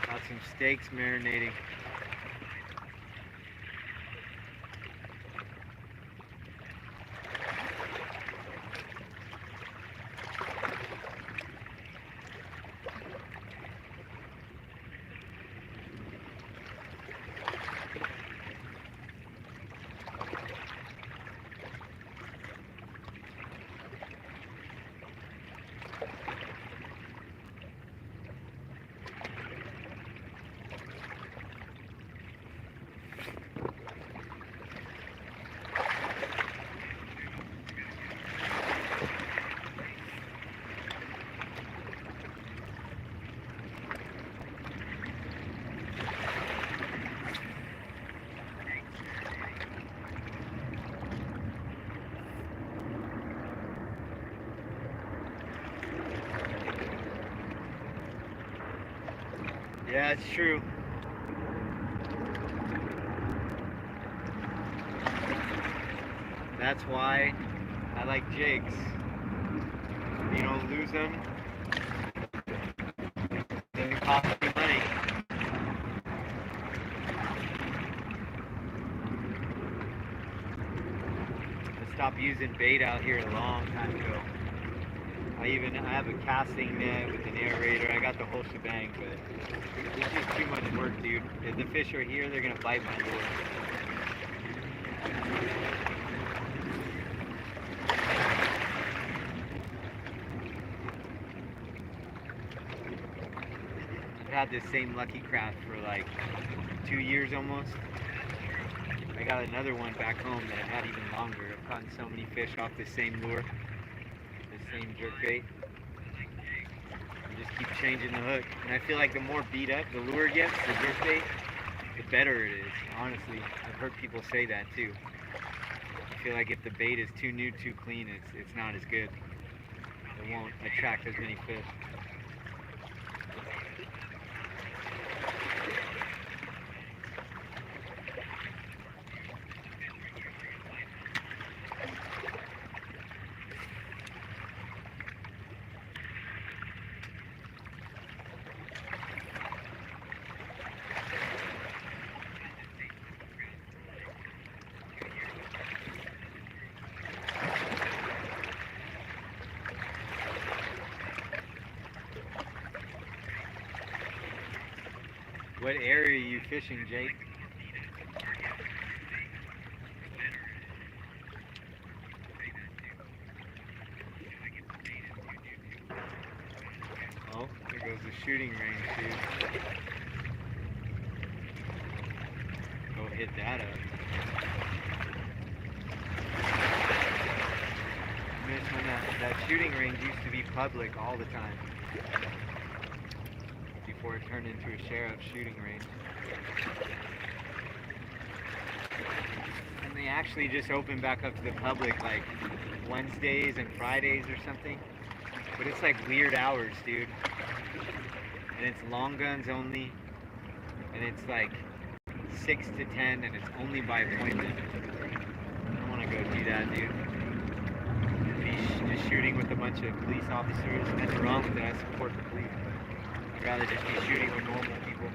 Got some steaks marinating. Yeah, it's true. That's why I like jigs. You don't lose them. Doesn't cost you money. I stopped using bait out here a long time ago. I have a casting net with an aerator. I got the whole shebang, but it's just too much work, dude. If the fish are here, they're gonna bite my lure. I've had this same Lucky Craft for like 2 years almost. I got another one back home that I had even longer. I've caught so many fish off the same lure, the same jerkbait. Just keep changing the hook, and I feel like the more beat up the lure gets, the jerkbait, the better it is. Honestly, I've heard people say that too. I feel like if the bait is too new, too clean, it's not as good. It won't attract as many fish. What area are you fishing, Jake? Oh, there goes the shooting range, dude. Go hit that up. I miss when that shooting range used to be public all the time. Before it turned into a sheriff's shooting range. And they actually just opened back up to the public like Wednesdays and Fridays or something. But it's like weird hours, dude. And it's long guns only. And it's like 6 to 10 and it's only by appointment. I don't want to go do that, dude. Be just shooting with a bunch of police officers. Nothing wrong with that. I support the police. I'd rather just be shooting with normal people.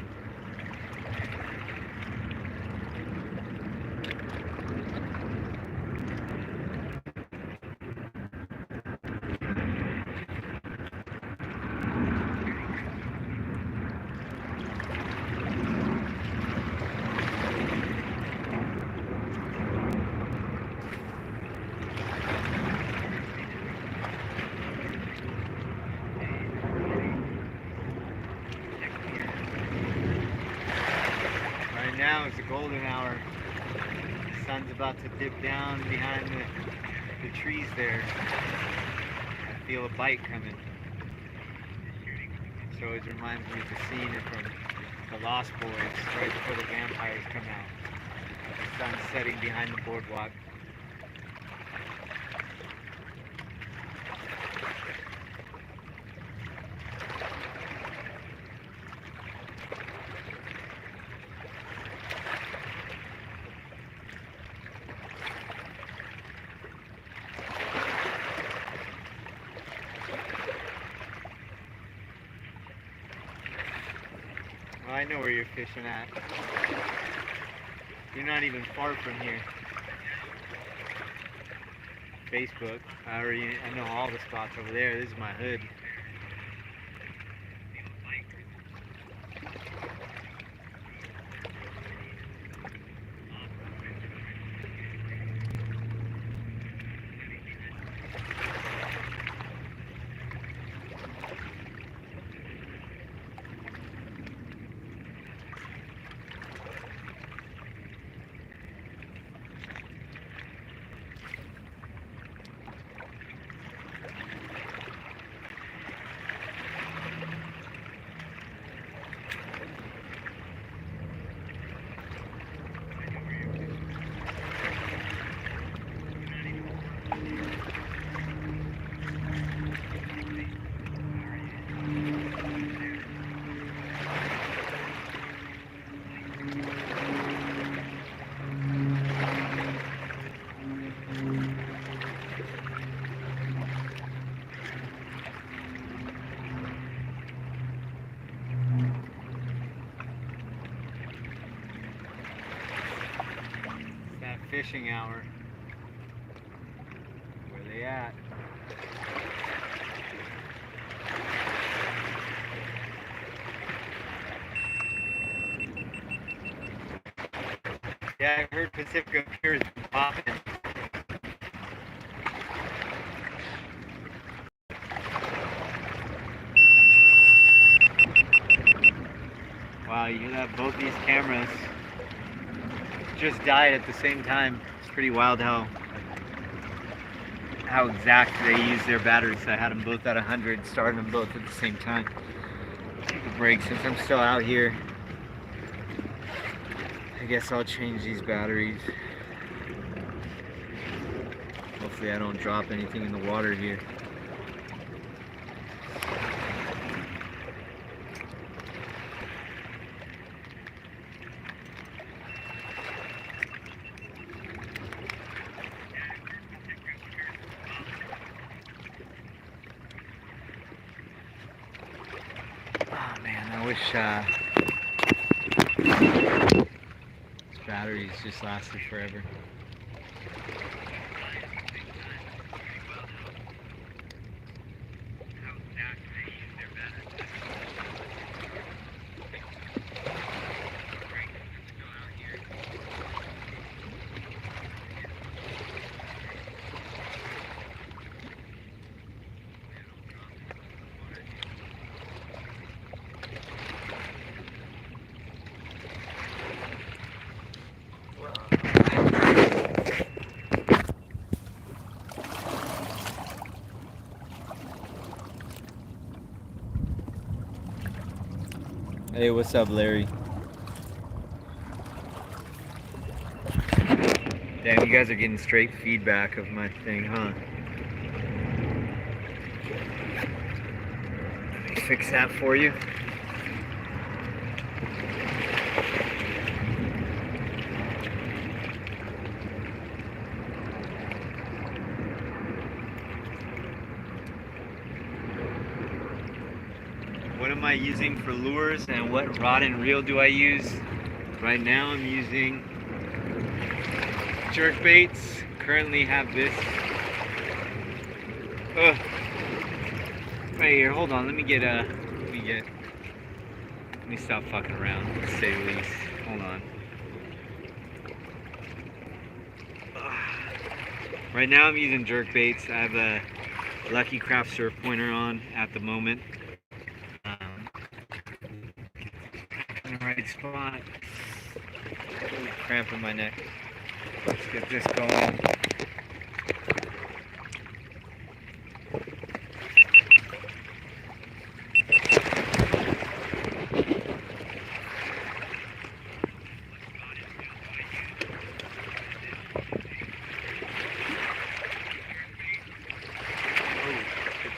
Now is the golden hour. The sun's about to dip down behind the trees there. I feel a bite coming. This always reminds me of the scene from The Lost Boys, right before the vampires come out. The sun's setting behind the boardwalk. I know where you're fishing at. You're not even far from here. Facebook. I know all the spots over there. This is my hood. Fishing hour. Where they at? Yeah, I heard Pacific Pier is popping. Wow, you hear that? Both these cameras just died at the same time. It's pretty wild how exact they use their batteries. I had them both at 100, starting them both at the same time. Take a break since I'm still out here. I guess I'll change these batteries. Hopefully I don't drop anything in the water here. Oh man, I wish this batteries just lasted forever. Hey, what's up, Larry? Damn, you guys are getting straight feedback of my thing, huh? Let me fix that for you. What am I using for lures and what rod and reel do I use? Right now I'm using jerk baits. Currently have this. Right here, hold on, let me stop fucking around, to say the least. Hold on. Right now I'm using jerk baits. I have a Lucky Craft surf pointer on at the moment. In the right spot. Cramp in my neck. Let's get this going.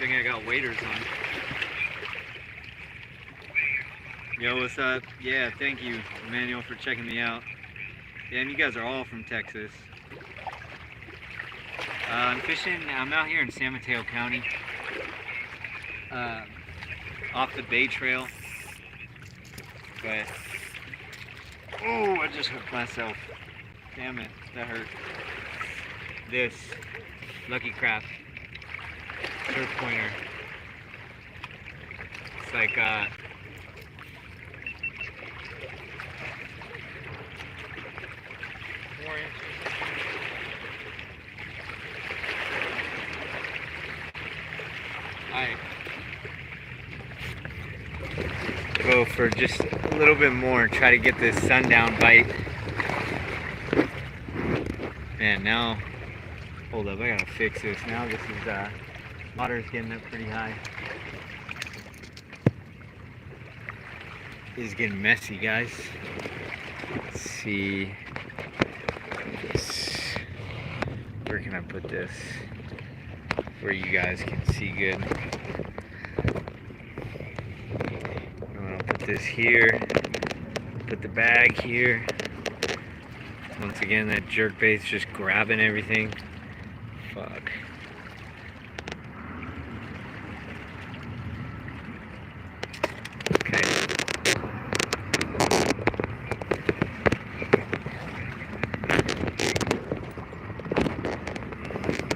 I got waders on. Yo, what's up? Yeah, thank you, Emmanuel, for checking me out. Damn, you guys are all from Texas. I'm out here in San Mateo County, off the Bay Trail. But oh, I just hurt myself. Damn it, that hurt. This Lucky Craft surf pointer. It's like 4 inches. Alright. Go for just a little bit more. Try to get this sundown bite. Man, now, hold up, I gotta fix this. Now this is, water's getting up pretty high. This is getting messy, guys. Let's see. This. Where can I put this? Where you guys can see good. I'm gonna put this here. Put the bag here. Once again, that jerk bait's just grabbing everything. Fuck. Okay.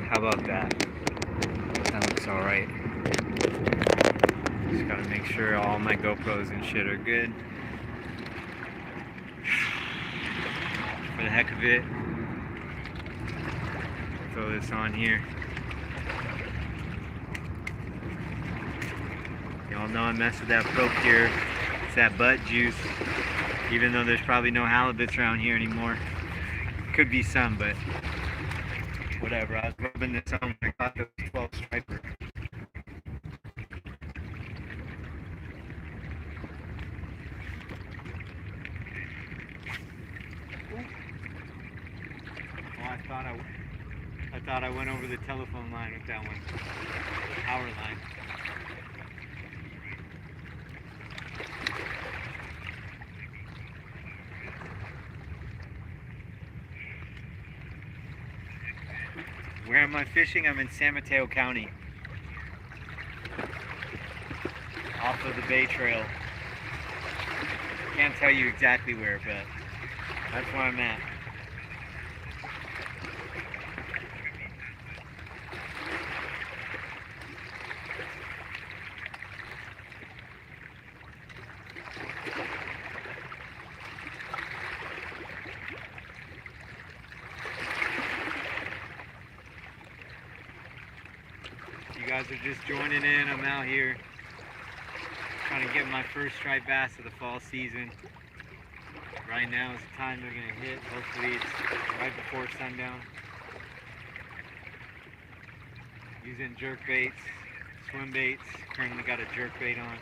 How about that? That looks alright. Just gotta make sure all my GoPros and shit are good. For the heck of it, throw this on here. Y'all know I mess with that Procure. It's that butt juice. Even though there's probably no halibuts around here anymore. Could be some, but whatever. I was rubbing this on when I caught those 12 striper. I thought I went over the telephone line with that one. Power line. Where am I fishing? I'm in San Mateo County. Off of the Bay Trail. Can't tell you exactly where, but that's where I'm at. You guys are just joining in. I'm out here trying to get my first striped bass of the fall season. Right now is the time they're going to hit. Hopefully it's right before sundown. Using jerk baits, swim baits. Currently got a jerk bait on.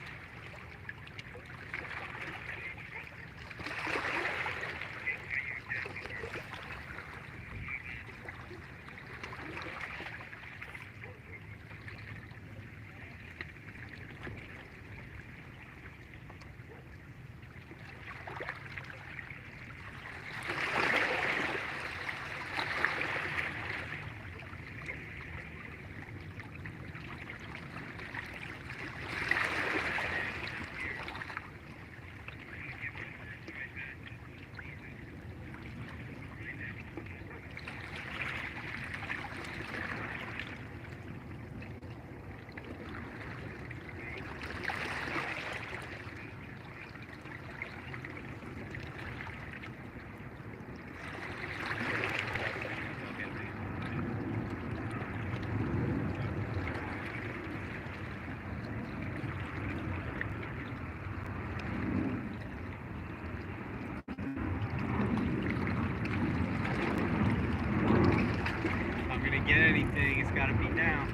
Get anything, it's got to be down.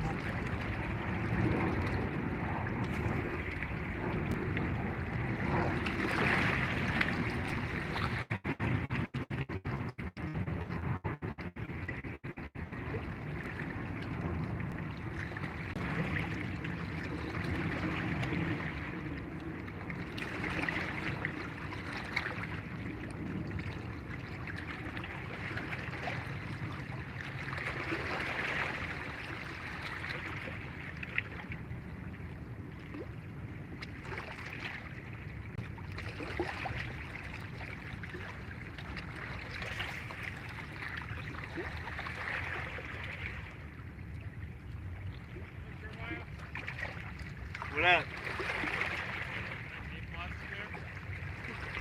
What up?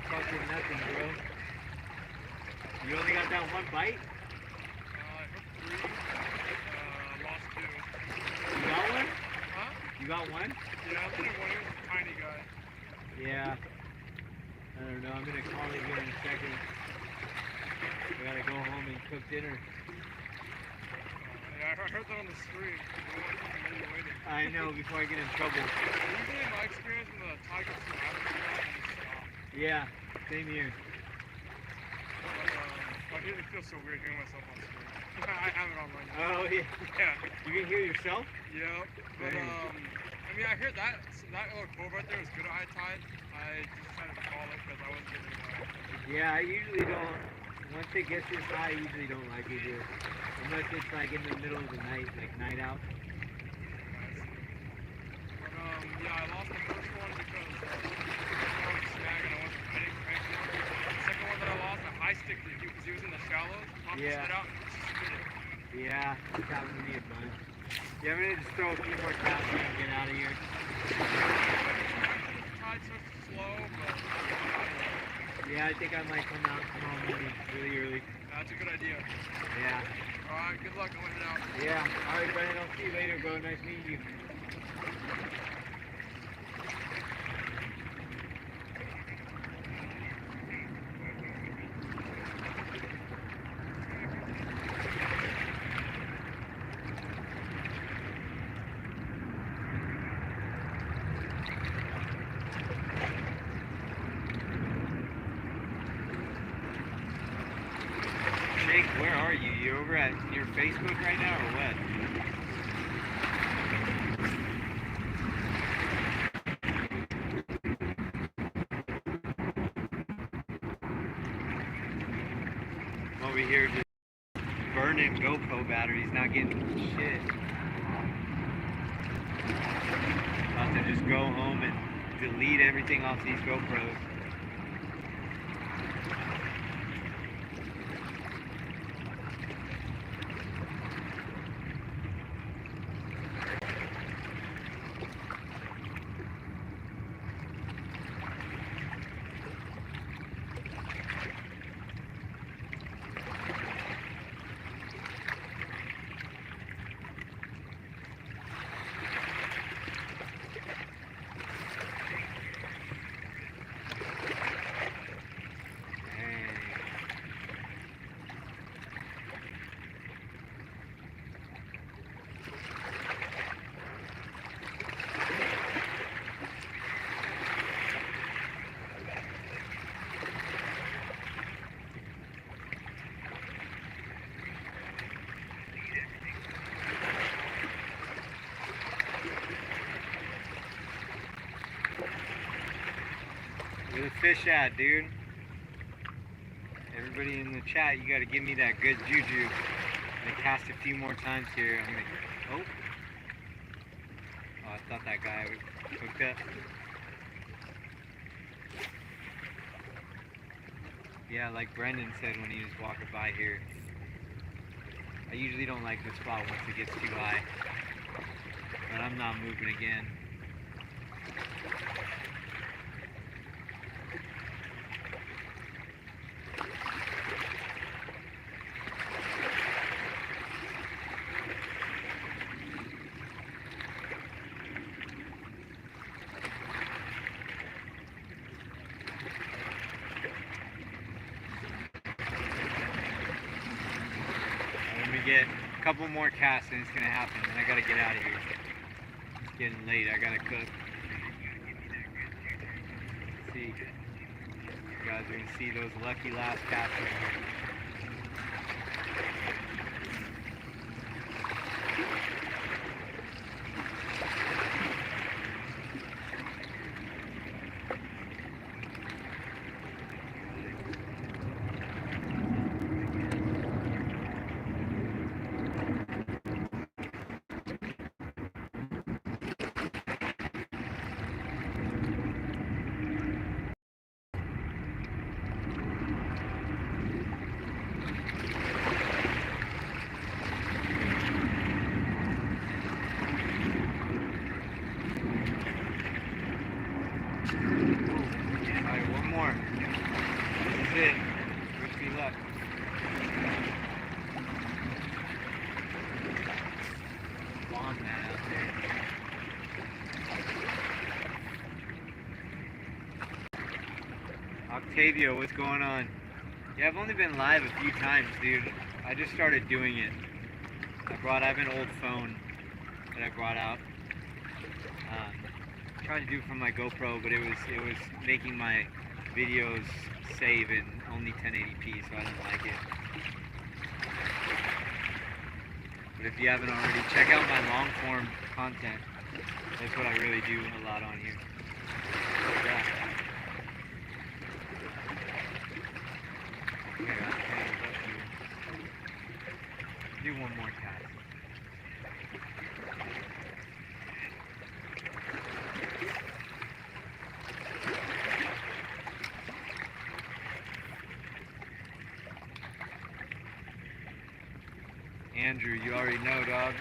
Fucking nothing, bro. You only got that one bite? I hooked 3, lost 2. You got one? Huh? You got one? Yeah, I think one. He was a tiny guy. Yeah. I don't know. I'm gonna call it here in a second. I gotta go home and cook dinner. Yeah, I heard that on the stream. I know, before I get in trouble. Usually, in my experience, when the tide gets too high, I just stop. Yeah, same here. But it feels so weird hearing myself on stream. I have it on right now. Oh, yeah. Yeah. You can hear yourself? Yeah. But, I mean, I heard that little cove right there is good at high tide. I just decided to call it because I wasn't getting Yeah, I usually don't. Once it gets this high, I usually don't like it here. Unless it's like in the middle of the night, like night out. But, yeah, I lost the first one because I found a snag and I wasn't ready for it. The second one that I lost, a high stick because he was in the shallows. Popped his head out and spit it. Yeah, it's happened to me a bunch. Yeah, I'm gonna just throw a few more casts in and get out of here. The tide starts to slow, but yeah, I think I might come out tomorrow morning really early. that's a good idea. Yeah. Alright, good luck. I'm gonna head out. Yeah. Alright, Brandon, I'll see you later, bro. Nice meeting you. Jake, where are you? You over at your Facebook right now or what? I'm over here just burning GoPro batteries, not getting shit. About to just go home and delete everything off these GoPros. Where the fish at, dude? Everybody in the chat, you gotta give me that good juju. I'm gonna cast a few more times here. I'm gonna. Oh, I thought that guy was hooked up. Yeah, like Brendan said when he was walking by here. I usually don't like this spot once it gets too high. But I'm not moving again. Get a couple more casts and it's gonna happen, and I gotta get out of here. It's getting late, I gotta cook. Let's see, you guys are gonna see those lucky last casts right here. Octavio, what's going on? Yeah, I've only been live a few times, dude. I just started doing it. I have an old phone that I brought out. Tried to do it from my GoPro, but it was making my videos save in only 1080p, so I didn't like it. But if you haven't already, check out my long form content. That's what I really do a lot on here. Yeah. Okay, I'll do one more cast. Andrew, you already know, dog.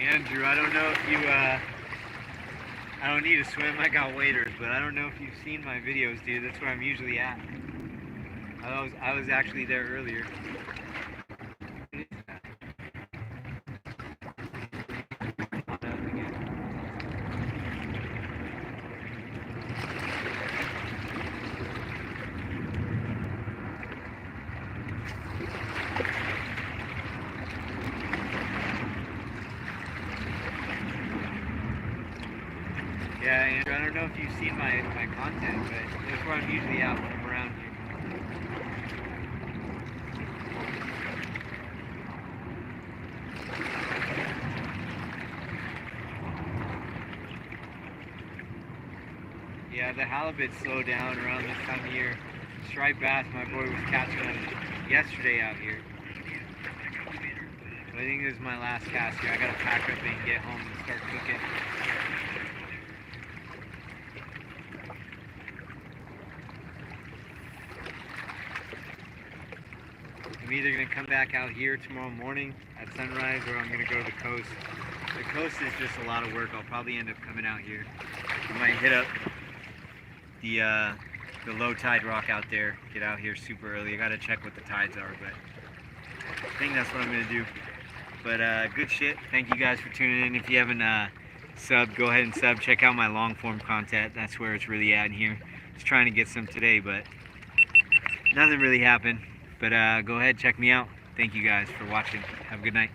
Andrew, I don't know if you, I don't need to swim, I got waders, but I don't know if you've seen my videos, dude. That's where I'm usually at. I was actually there earlier. Yeah, Andrew, I don't know if you've seen my content, but that's where I'm usually at when I'm around here. Yeah, the halibut slow down around this time of year. Striped bass, my boy was catching them yesterday out here. But I think this is my last cast here. I gotta pack up and get home and start cooking. I'm either going to come back out here tomorrow morning at sunrise, or I'm going to go to the coast. The coast is just a lot of work. I'll probably end up coming out here. I might hit up the low tide rock out there, get out here super early. I got to check what the tides are, but I think that's what I'm going to do. But good shit. Thank you guys for tuning in. If you haven't subbed, go ahead and sub. Check out my long form content. That's where it's really at in here. Just trying to get some today, but nothing really happened. But go ahead, check me out. Thank you guys for watching. Have a good night.